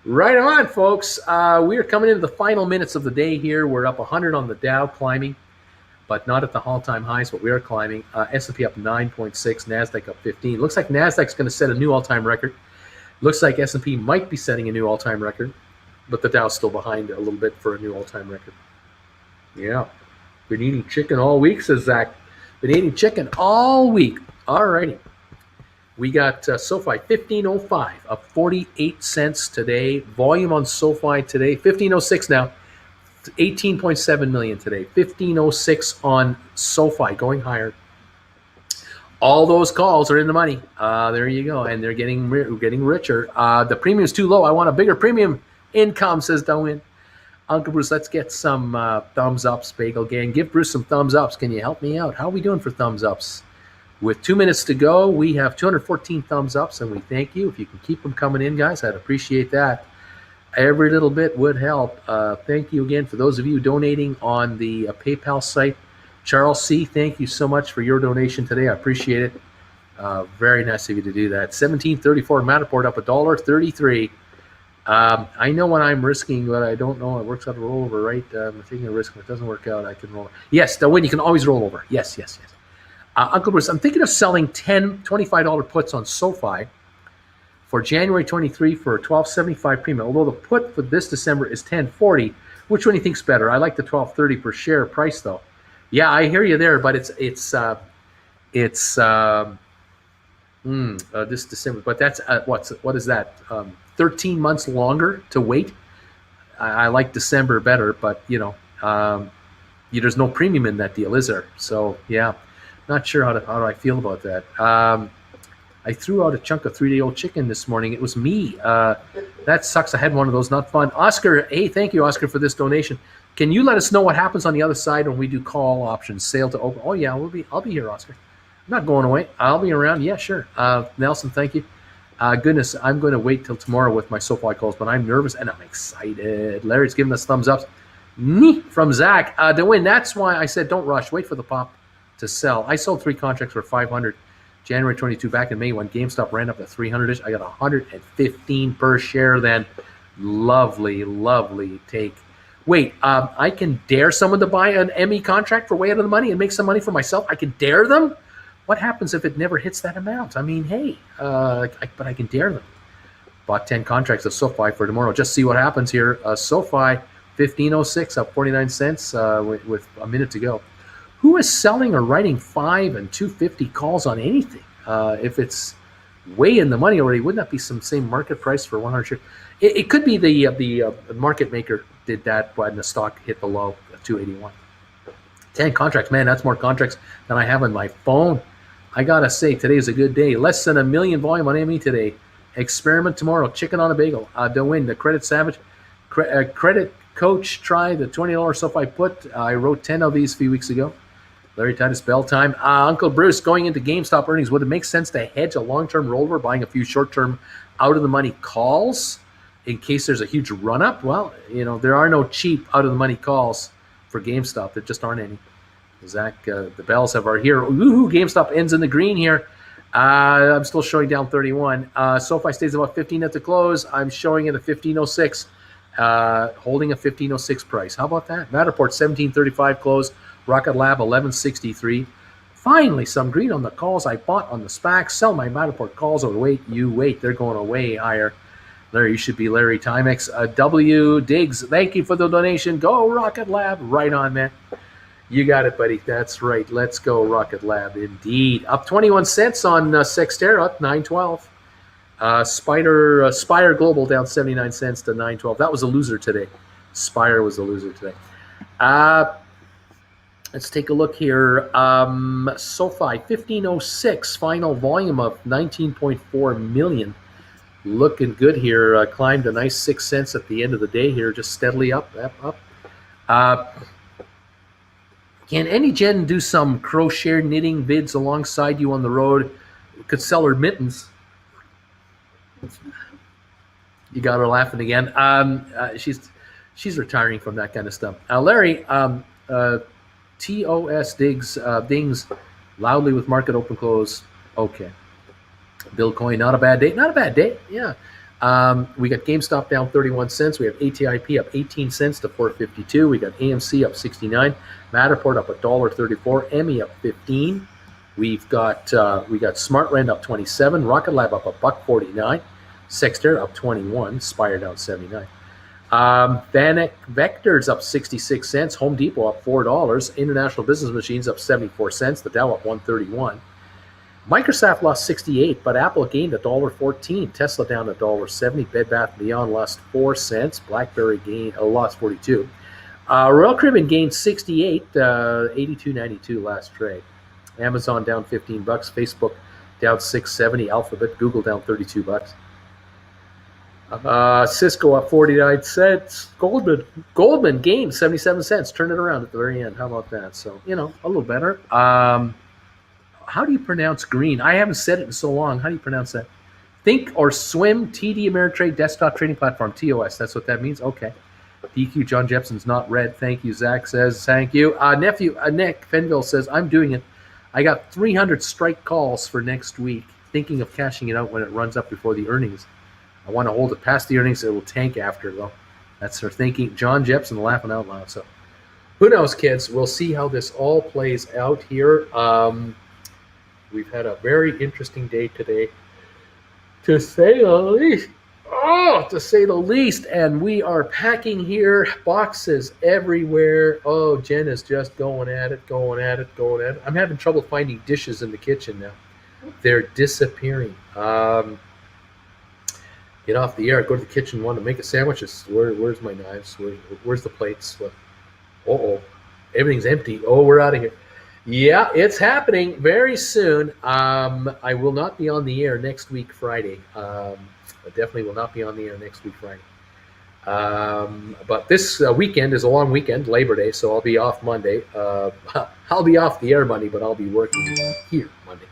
Right on, folks. We are coming into the final minutes of the day here. We're up 100 on the Dow, climbing, but not at the all-time highs, but we are climbing. S&P up 9.6, NASDAQ up 15. Looks like NASDAQ's going to set a new all-time record. Looks like S&P might be setting a new all-time record, but the Dow's still behind a little bit for a new all-time record. Yeah. Been eating chicken all week, says Zach. Been eating chicken all week. All righty. We got SoFi 1505 up 48 cents today. Volume on SoFi today 1506 now. 18.7 million today. 1506 on SoFi, going higher. All those calls are in the money. There you go, and they're getting richer. The premium is too low. I want a bigger premium income, says Dwayne. Uncle Bruce, let's get some thumbs ups, Bagel Gang. Give Bruce some thumbs ups. Can you help me out? How are we doing for thumbs ups? With 2 minutes to go, we have 214 thumbs ups, and we thank you. If you can keep them coming in, guys, I'd appreciate that. Every little bit would help. Thank you again for those of you donating on the PayPal site. Charles C., thank you so much for your donation today. I appreciate it. Very nice of you to do that. 1734 Matterport up $1.33. I know what I'm risking, but I don't know. It works out a rollover, right? I'm taking a risk. If it doesn't work out, I can roll. Yes, the win. You can always roll over. Yes. Uncle Bruce, I'm thinking of selling 10 $25 puts on SoFi for January 23 for a $12.75 premium. Although the put for this December is $10.40. Which one do you think's better? I like the $12.30 per share price, though. Yeah, I hear you there, but it's this December. But that's what is that? 13 months longer to wait. I like December better, but there's no premium in that deal, is there? So yeah, not sure how do I feel about that. I threw out a chunk of 3-day-old chicken this morning. It was me. That sucks. I had one of those. Not fun. Oscar, hey, thank you, Oscar, for this donation. Can you let us know what happens on the other side when we do call options, sale to open? Oh yeah, I'll be here, Oscar. I'm not going away. I'll be around. Yeah, sure. Nelson, thank you. Goodness, I'm going to wait till tomorrow with my SoFi calls, but I'm nervous and I'm excited. Larry's giving us thumbs up. From Zach. To win. That's why I said don't rush. Wait for the pop to sell. I sold 3 contracts for 500 January 22 back in May when GameStop ran up to 300-ish. I got 115 per share then. Lovely take. Wait, I can dare someone to buy an ME contract for way out of the money and make some money for myself? I can dare them? What happens if it never hits that amount? I mean, hey, but I can dare them. Bought 10 contracts of SoFi for tomorrow. Just see what happens here. SoFi, 1506, up 49 cents with a minute to go. Who is selling or writing 5 and 250 calls on anything? If it's way in the money already, wouldn't that be some same market price for 100 shares? It could be the market maker did that when the stock hit the low at 281. 10 contracts, man, that's more contracts than I have on my phone. I gotta say, today is a good day. Less than a million volume on ME today. Experiment tomorrow. Chicken on a bagel. Don't win. The Credit Savage. Credit Coach try the $20 SoFi put. I wrote 10 of these a few weeks ago. Larry Titus, bell time. Uncle Bruce, going into GameStop earnings, would it make sense to hedge a long-term rollover, buying a few short-term out-of-the-money calls in case there's a huge run-up? Well, there are no cheap out-of-the-money calls for GameStop. There just aren't any. Zach, the bells are here. Woohoo, GameStop ends in the green here. I'm still showing down 31. SoFi stays about 15 at the close. I'm showing it at 1506, holding a 1506 price. How about that? Matterport 1735 close. Rocket Lab 1163. Finally, some green on the calls I bought on the SPAC. Sell my Matterport calls, or wait, they're going away higher. Larry, you should be Larry Timex. W Diggs, thank you for the donation. Go Rocket Lab. Right on, man. You got it, buddy. That's right. Let's go Rocket Lab, indeed. Up 21 cents on Sextera, up 912. Spire Global down 79 cents to 912. That was a loser today. Spire was a loser today. Let's take a look here. SoFi 1506, final volume of 19.4 million. Looking good here. Climbed a nice 6 cents at the end of the day here, just steadily up. Can AnyGen do some crochet knitting vids alongside you on the road? Could sell her mittens. You got her laughing again. She's retiring from that kind of stuff. Larry, TOS dings loudly with market open close. Okay. Bitcoin, not a bad day. Not a bad day. Yeah. We got GameStop down 31 cents. We have ATIP up 18 cents to 452. We got AMC up 69. Matterport up $1.34. ME up 15. We got SmartRent up 27. Rocket Lab up $1.49. Sexter up 21. Spire down 79. Vanek Vectors up 66 cents. Home Depot up $4. International Business Machines up 74 cents. The Dow up 131. Microsoft lost 68, but Apple gained $1.14. Tesla down $1.70. Bed Bath & Beyond lost 4 cents. BlackBerry lost 42. Royal Caribbean gained 68, 82.92 last trade. Amazon down $15. Facebook down $6.70. Alphabet, Google down $32. Cisco up 49 cents. Goldman gained 77 cents. Turn it around at the very end. How about that? So, a little better. How do you pronounce green? I haven't said it in so long. How do you pronounce that? Think or Swim, TD Ameritrade Desktop Trading Platform, TOS. That's what that means? Okay. DQ John Jepson's not red. Thank you. Zach says, thank you. Nephew, Nick Fenville says, I'm doing it. I got 300 strike calls for next week, thinking of cashing it out when it runs up before the earnings. I want to hold it past the earnings. It will tank after, though. That's her thinking. John Jepson laughing out loud. So who knows, kids? We'll see how this all plays out here. We've had a very interesting day today, to say the least. To say the least. And we are packing here, boxes everywhere. Oh, Jen is just going at it. I'm having trouble finding dishes in the kitchen now. They're disappearing. Get off the air. Go to the kitchen. Want to make a sandwich? Where's my knives? Where's the plates? Everything's empty. Oh, we're out of here. Yeah, it's happening very soon. I will not be on the air next week, Friday. I definitely will not be on the air next week, Friday. But this weekend is a long weekend, Labor Day, so I'll be off Monday. I'll be off the air Monday, but I'll be working here Monday.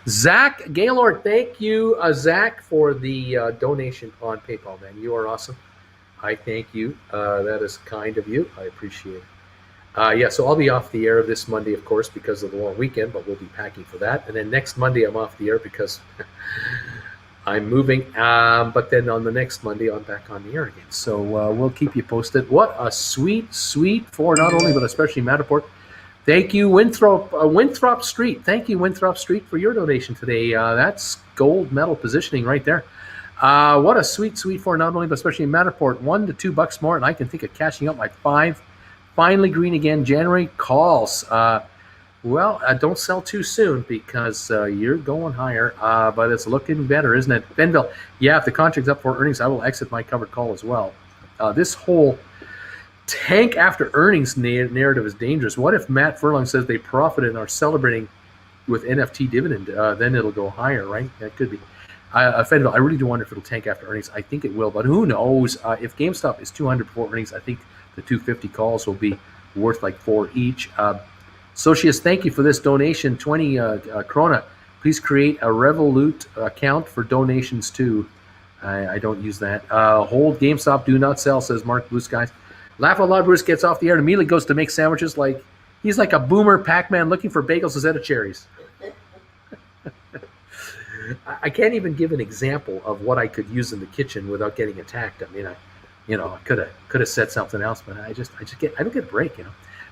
Zach Gaylord, thank you, Zach, for the donation on PayPal, man. You are awesome. I thank you. That is kind of you. I appreciate it. So I'll be off the air this Monday, of course, because of the long weekend, but we'll be packing for that. And then next Monday, I'm off the air because I'm moving, but then on the next Monday, I'm back on the air again. So we'll keep you posted. What a sweet for not only, but especially Matterport. Thank you, Winthrop Street. Thank you, Winthrop Street, for your donation today. That's gold medal positioning right there. What a sweet for not only, but especially Matterport. $1 to $2 more, and I can think of cashing up my 5. Finally green again. January calls. Don't sell too soon because you're going higher, but it's looking better, isn't it? Benville, yeah, if the contract's up for earnings, I will exit my covered call as well. This whole tank after earnings narrative is dangerous. What if Matt Furlong says they profited and are celebrating with NFT dividend? Then it'll go higher, right? That could be. Fenville, I really do wonder if it'll tank after earnings. I think it will, but who knows? If GameStop is 200 before earnings, I think the 250 calls will be worth like 4 each. Socius, thank you for this donation, 20 krona. Please create a Revolut account for donations too. I don't use that. Hold GameStop, do not sell, says Mark Blue Skies. Laugh Out Loud Bruce gets off the air and immediately goes to make sandwiches like he's like a boomer Pac-Man looking for bagels instead of cherries. I can't even give an example of what I could use in the kitchen without getting attacked. I mean, I could have said something else, but I don't get a break,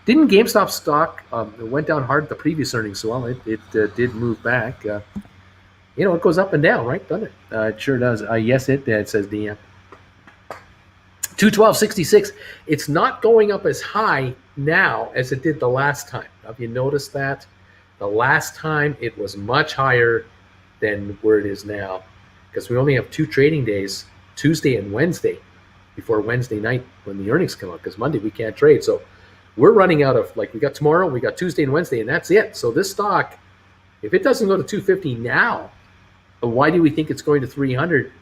Didn't GameStop stock went down hard the previous earnings? So well, it did move back. It goes up and down, right? Doesn't it? It sure does. Yes, it did, says DM. 212.66. It's not going up as high now as it did the last time. Have you noticed that? The last time it was much higher than where it is now because we only have 2 trading days, Tuesday and Wednesday, before Wednesday night when the earnings come out because Monday we can't trade. So we're running out of, we got tomorrow, we got Tuesday and Wednesday, and that's it. So this stock, if it doesn't go to 250 now, why do we think it's going to 300?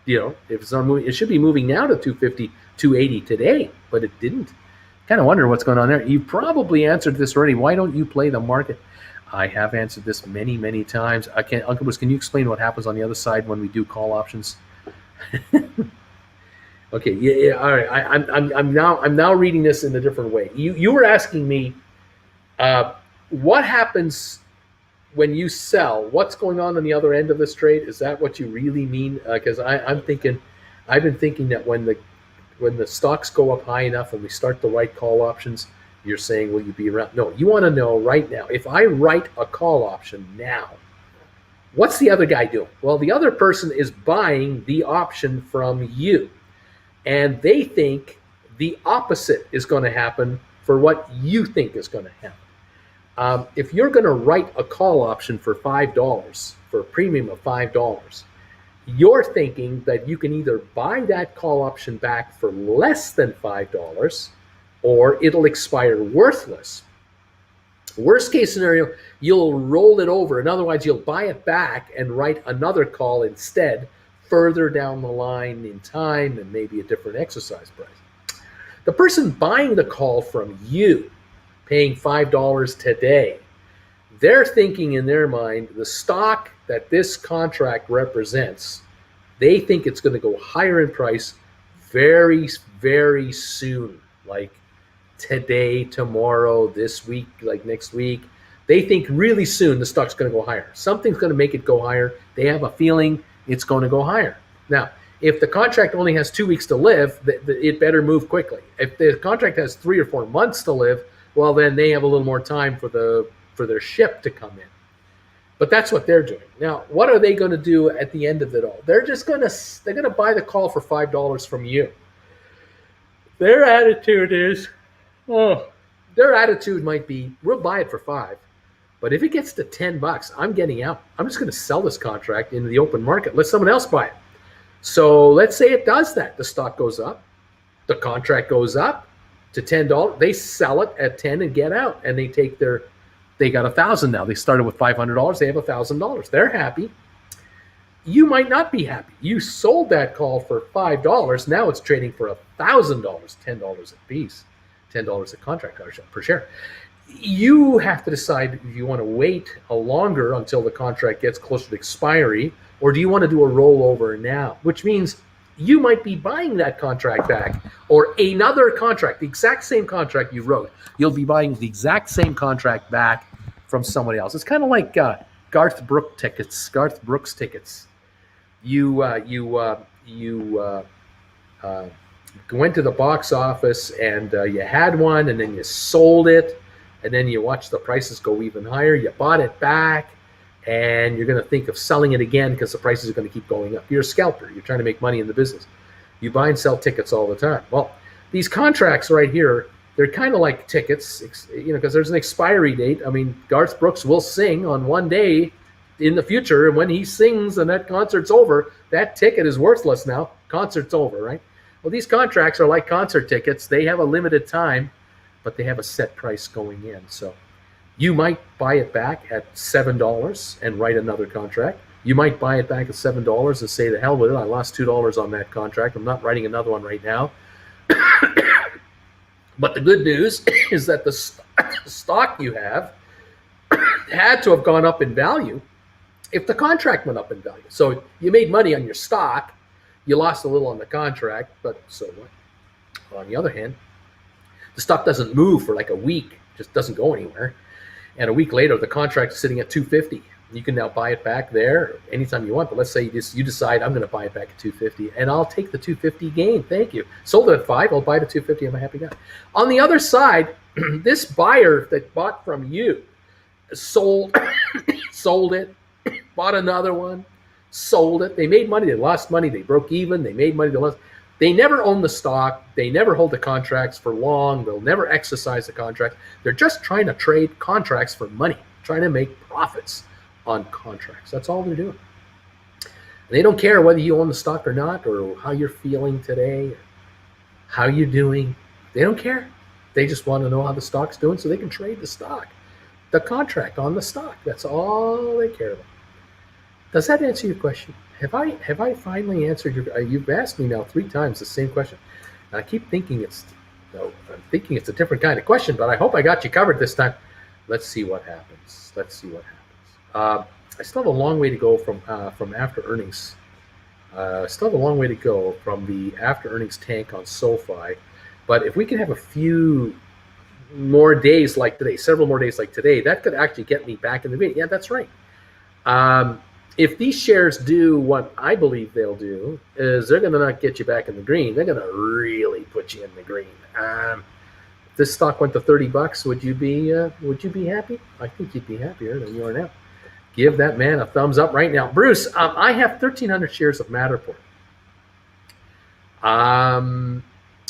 If it's not moving, it should be moving now to 250, 280 today, but it didn't. Kind of wonder what's going on there. You probably answered this already. Why don't you play the market? I have answered this many, many times. Uncle Bruce, can you explain what happens on the other side when we do call options? Okay, yeah, all right. I'm now reading this in a different way. You were asking me, what happens when you sell? What's going on the other end of this trade? Is that what you really mean? Because I've been thinking that when the stocks go up high enough and we start to write call options, you're saying, will you be around? No, you want to know right now. If I write a call option now, what's the other guy doing? Well, the other person is buying the option from you. And they think the opposite is going to happen for what you think is going to happen. If you're going to write a call option for $5, for a premium of $5, you're thinking that you can either buy that call option back for less than $5 or it'll expire worthless. Worst case scenario, you'll roll it over. In other words, you'll buy it back and write another call instead further down the line in time and maybe a different exercise price. The person buying the call from you, paying $5 today, they're thinking in their mind the stock that this contract represents, they think it's going to go higher in price very, very soon, like today, tomorrow, this week, like next week. They think really soon the stock's going to go higher. Something's going to make it go higher. They have a feeling it's going to go higher. Now, if the contract only has 2 weeks to live, it better move quickly. If the contract has 3 or 4 months to live, well, then they have a little more time for their ship to come in. But that's what they're doing. Now, what are they going to do at the end of it all? They're going to buy the call for $5 from you. Their attitude might be, we'll buy it for $5. But if it gets to $10, I'm getting out. I'm just going to sell this contract into the open market. Let someone else buy it. So let's say it does that. The stock goes up. The contract goes up to $10. They sell it at $10 and get out. And they got $1,000 now. They started with $500. They have $1,000. They're happy. You might not be happy. You sold that call for $5. Now it's trading for $1,000, $10 a piece, $10 a contract per share. You have to decide if you want to wait longer until the contract gets closer to expiry, or do you want to do a rollover now? Which means you might be buying that contract back, or another contract, the exact same contract you wrote. You'll be buying the exact same contract back from somebody else. It's kind of like Garth Brooks tickets. You went to the box office and you had one, and then you sold it, and then you watched the prices go even higher. You bought it back, and you're going to think of selling it again because the prices are going to keep going up. You're a scalper. You're trying to make money in the business. You buy and sell tickets all the time. Well, these contracts right here, they're kind of like tickets, because there's an expiry date. I mean, Garth Brooks will sing on one day in the future, and when he sings and that concert's over, that ticket is worthless now. Concert's over, right? Well, these contracts are like concert tickets. They have a limited time, but they have a set price going in. So you might buy it back at $7 and write another contract. You might buy it back at $7 and say, the hell with it, I lost $2 on that contract. I'm not writing another one right now. But the good news is that the stock you have had to have gone up in value if the contract went up in value. So you made money on your stock. You lost a little on the contract, but so what? On the other hand, the stock doesn't move for like a week, just doesn't go anywhere. And a week later, the contract is sitting at $250. You can now buy it back there anytime you want. But let's say you decide, I'm going to buy it back at $250, and I'll take the $250 gain. Thank you. Sold it at $5. I'll buy it at $250. I'm a happy guy. On the other side, this buyer that bought from you sold it, bought another one, sold it. They made money. They lost money. They broke even. They made money. They lost. They never own the stock. They never hold the contracts for long. They'll never exercise the contract. They're just trying to trade contracts for money, trying to make profits on contracts. That's all they're doing. And they don't care whether you own the stock or not, or how you're feeling today, or how you're doing. They don't care. They just want to know how the stock's doing so they can trade the stock, the contract on the stock. That's all they care about. Does that answer your question? Have I finally answered your? You've asked me now 3 times the same question. And I keep thinking it's a different kind of question, but I hope I got you covered this time. Let's see what happens. I still have a long way to go from after earnings. Still have a long way to go from the after earnings tank on SoFi. But if we can have a few more days like today, several more days like today, that could actually get me back in the green. Yeah, that's right. If these shares do what I believe they'll do, is they're going to not get you back in the green. They're going to really put you in the green. If this stock went to $30, would you be happy? I think you'd be happier than you are now. Give that man a thumbs up right now. Bruce, I have 1,300 shares of Matterport.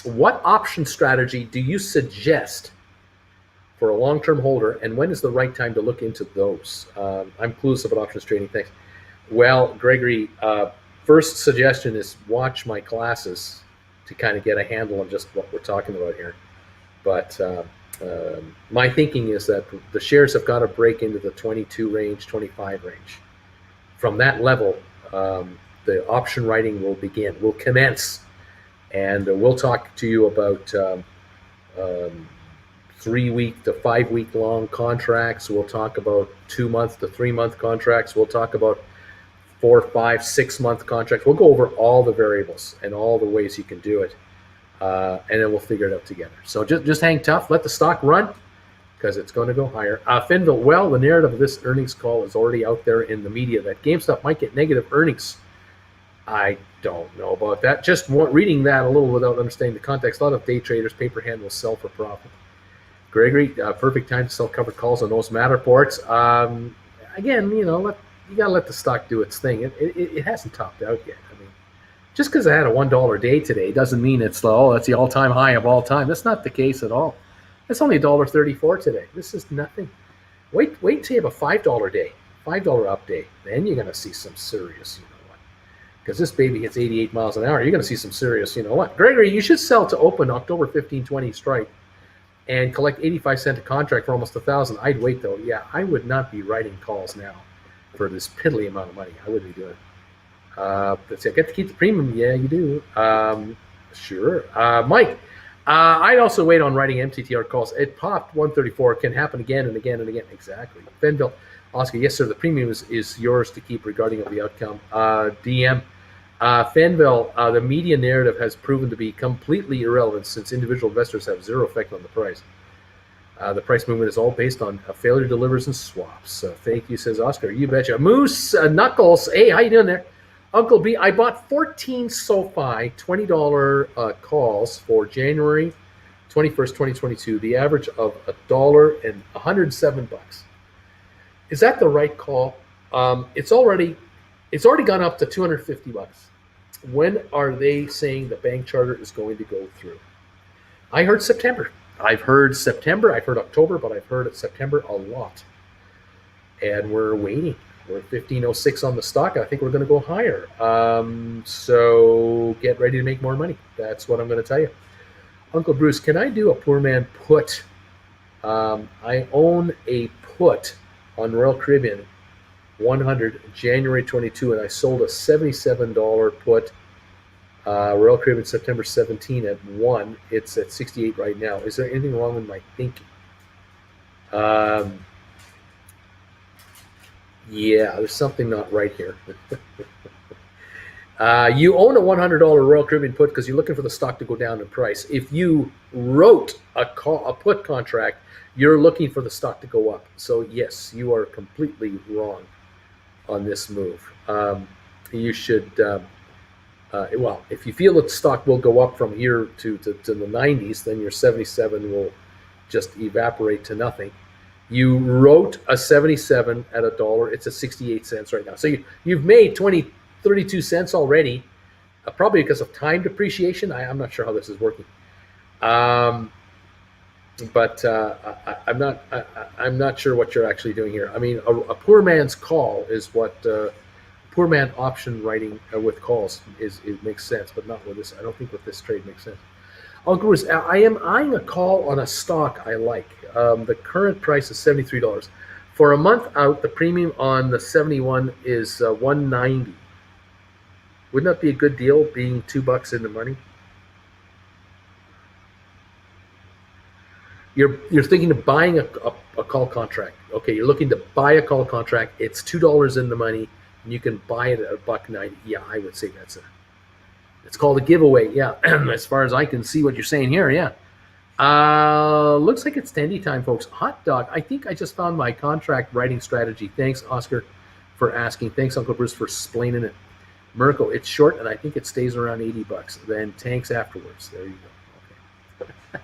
What option strategy do you suggest for a long-term holder, and when is the right time to look into those? I'm clueless about options trading. Thanks. Well, Gregory, first suggestion is watch my classes to kind of get a handle on just what we're talking about here. But my thinking is that the shares have got to break into the 22 range, 25 range. From that level, the option writing will commence. And we'll talk to you about 3-week to 5-week long contracts. We'll talk about 2-month to 3-month contracts. We'll talk about 4, 5, 6-month contracts. We'll go over all the variables and all the ways you can do it. And then we'll figure it out together. So just hang tough. Let the stock run, because it's going to go higher. Finville, well, the narrative of this earnings call is already out there in the media that GameStop might get negative earnings. I don't know about that. Just reading that a little without understanding the context. A lot of day traders, paper hand will sell for profit. Gregory, perfect time to sell covered calls on those Matterports. Again, you got to let the stock do its thing. It hasn't topped out yet. I mean, just because I had a $1 day today doesn't mean that's the all-time high of all time. That's not the case at all. It's only $1.34 today. This is nothing. Wait till you have a $5 day, $5 up day. Then you're going to see some serious, because this baby hits 88 miles an hour. You're going to see some serious, Gregory, you should sell to open October 15-20 strike and collect 85 cents a contract for almost $1,000. I'd wait, though. Yeah, I would not be writing calls now for this piddly amount of money. I wouldn't be doing it. Let's see, I get to keep the premium. Yeah, you do. Sure. Mike, I'd also wait on writing MTTR calls. It popped 134. It can happen again and again and again. Exactly. Benville, Oscar, yes, sir. The premium is yours to keep regarding of the outcome. DM, Fanville, the media narrative has proven to be completely irrelevant since individual investors have zero effect on the price. The price movement is all based on a failure delivers and swaps. Thank you, says Oscar. You betcha. Moose Knuckles, hey, how you doing there? Uncle B, I bought 14 SoFi $20 calls for January 21st, 2022. The average of $1.07. Is that the right call? It's already gone up to $250. When are they saying the bank charter is going to go through? I heard September. I've heard September. I've heard October, but I've heard September a lot. And we're waiting. We're 1506 on the stock. I think we're going to go higher. So get ready to make more money. That's what I'm going to tell you. Uncle Bruce, can I do a poor man put? I own a put on Royal Caribbean 100 January 22, and I sold a $77 put Royal Caribbean September 17 at 1. It's at 68 right now. Is there anything wrong with my thinking? Yeah, there's something not right here. You own a $100 Royal Caribbean put because you're looking for the stock to go down in price. If you wrote a put contract, you're looking for the stock to go up. So yes, you are completely wrong on this move. You should, well, if you feel that the stock will go up from here to the 90s, then your 77 will just evaporate to nothing. You wrote a 77 at $1. It's at 68 cents right now. So you've made 32 cents already, probably because of time depreciation. I'm not sure how this is working. But I'm not sure what you're actually doing here. I mean, a poor man's call is what poor man option writing with calls it makes sense, but not with this. I don't think with this trade makes sense. Uncle Bruce, I am eyeing a call on a stock I like. The current price is $73. For a month out, the premium on the 71 is $190. Wouldn't that be a good deal, being $2 in the money? You're thinking of buying a call contract. Okay, you're looking to buy a call contract. It's $2 in the money, and you can buy it at $1.90. Yeah, I would say it's called a giveaway. Yeah, as far as I can see what you're saying here. Yeah. Looks like it's Tandy time, folks. Hot dog. I think I just found my contract writing strategy. Thanks, Oscar, for asking. Thanks, Uncle Bruce, for explaining it. Merkel, it's short, and I think it stays around $80. Then tanks afterwards. There you go. Okay.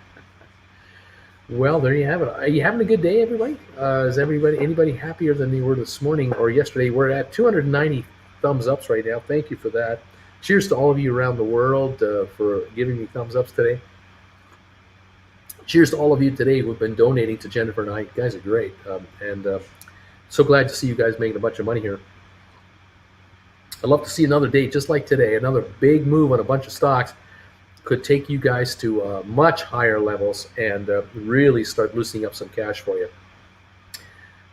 Well, there you have it. Are you having a good day, everybody? Is anybody happier than they were this morning or yesterday? We're at 290 thumbs ups right now. Thank you for that. Cheers to all of you around the world for giving me thumbs ups today. Cheers to all of you today who have been donating to Jennifer and I. You guys are great. And so glad to see you guys making a bunch of money here. I'd love to see another day just like today. Another big move on a bunch of stocks could take you guys to much higher levels and really start loosening up some cash for you,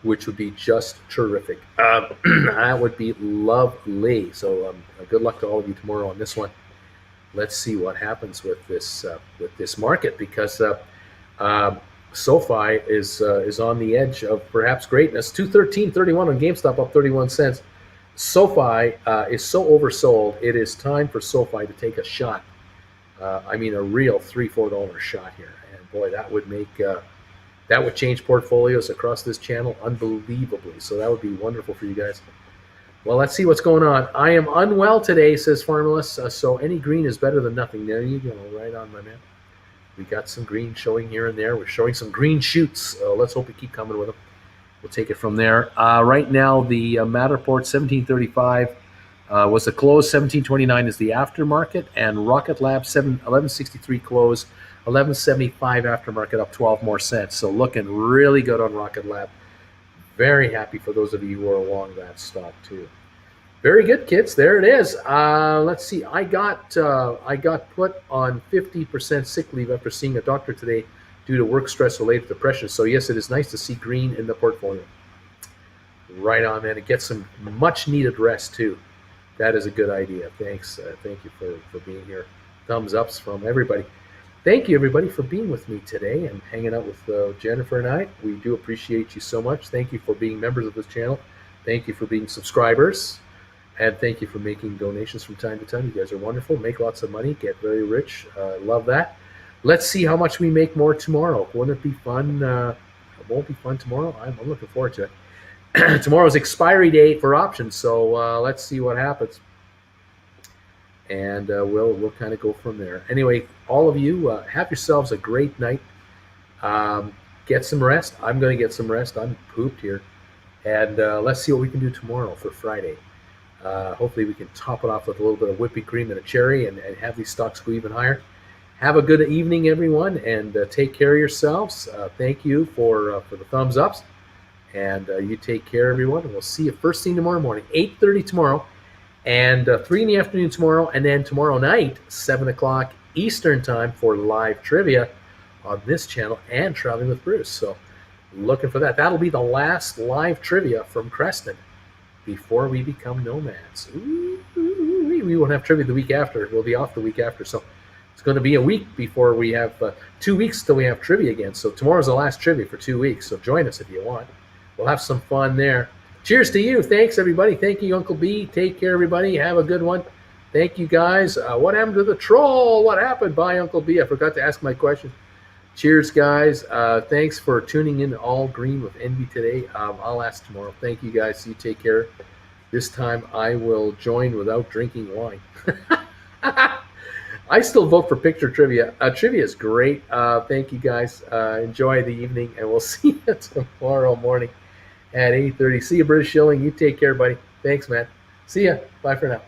which would be just terrific. That would be lovely. So good luck to all of you tomorrow on this one. Let's see what happens with this market, because SoFi is on the edge of perhaps greatness. 213.31 on GameStop, up 31 cents. SoFi is so oversold. It is time for SoFi to take a shot. I mean, a real $3-4 shot here, and boy, that would change portfolios across this channel unbelievably. So that would be wonderful for you guys. Well, let's see what's going on. I am unwell today, says Farmalus. So any green is better than nothing. There you go, right on, my man. We got some green showing here and there. We're showing some green shoots. Let's hope we keep coming with them. We'll take it from there. Right now, the Matterport 1735 was the close. 1729 is the aftermarket, and Rocket Lab 1163 close, 1175 aftermarket, up 12 more cents. So looking really good on Rocket Lab. Very happy for those of you who are along that stock too. Very good, kids. There it is. Let's see. I got put on 50% sick leave after seeing a doctor today due to work stress related depression. So yes, it is nice to see green in the portfolio. Right on, man. It gets some much needed rest too. That is a good idea. Thanks. Thank you for being here. Thumbs ups from everybody. Thank you, everybody, for being with me today and hanging out with Jennifer and I. We do appreciate you so much. Thank you for being members of this channel. Thank you for being subscribers. And thank you for making donations from time to time. You guys are wonderful. Make lots of money. Get very rich. Love that. Let's see how much we make more tomorrow. Won't it be fun? It won't be fun tomorrow. I'm looking forward to it. Tomorrow's expiry date for options, so let's see what happens. and we'll kind of go from there. Anyway, all of you, have yourselves a great night. Get some rest. I'm going to get some rest. I'm pooped here, and let's see what we can do tomorrow for Friday. Hopefully, we can top it off with a little bit of whipping cream and a cherry, and have these stocks go even higher. Have a good evening, everyone, and take care of yourselves. Thank you for the thumbs ups, and you take care, everyone. And we'll see you first thing tomorrow morning, 8:30 tomorrow, and 3 in the afternoon tomorrow, and then tomorrow night, 7 o'clock Eastern time for live trivia on this channel and Traveling with Bruce. So looking for that. That'll be the last live trivia from Creston before we become nomads. We won't have trivia the week after. We'll be off the week after. So it's going to be a week before we have 2 weeks till we have trivia again. So tomorrow's the last trivia for 2 weeks. So join us if you want. We'll have some fun there. Cheers to you. Thanks, everybody. Thank you, Uncle B. Take care, everybody. Have a good one. Thank you, guys. What happened to the troll? What happened? Bye, Uncle B. I forgot to ask my question. Cheers, guys. Thanks for tuning in to All Green with Envy today. I'll ask tomorrow. Thank you, guys. You take care. This time I will join without drinking wine. I still vote for picture trivia. Trivia is great. Thank you, guys. Enjoy the evening, and we'll see you tomorrow morning at 8:30. See you, British Shilling. You take care, buddy. Thanks, man. See ya. Bye for now.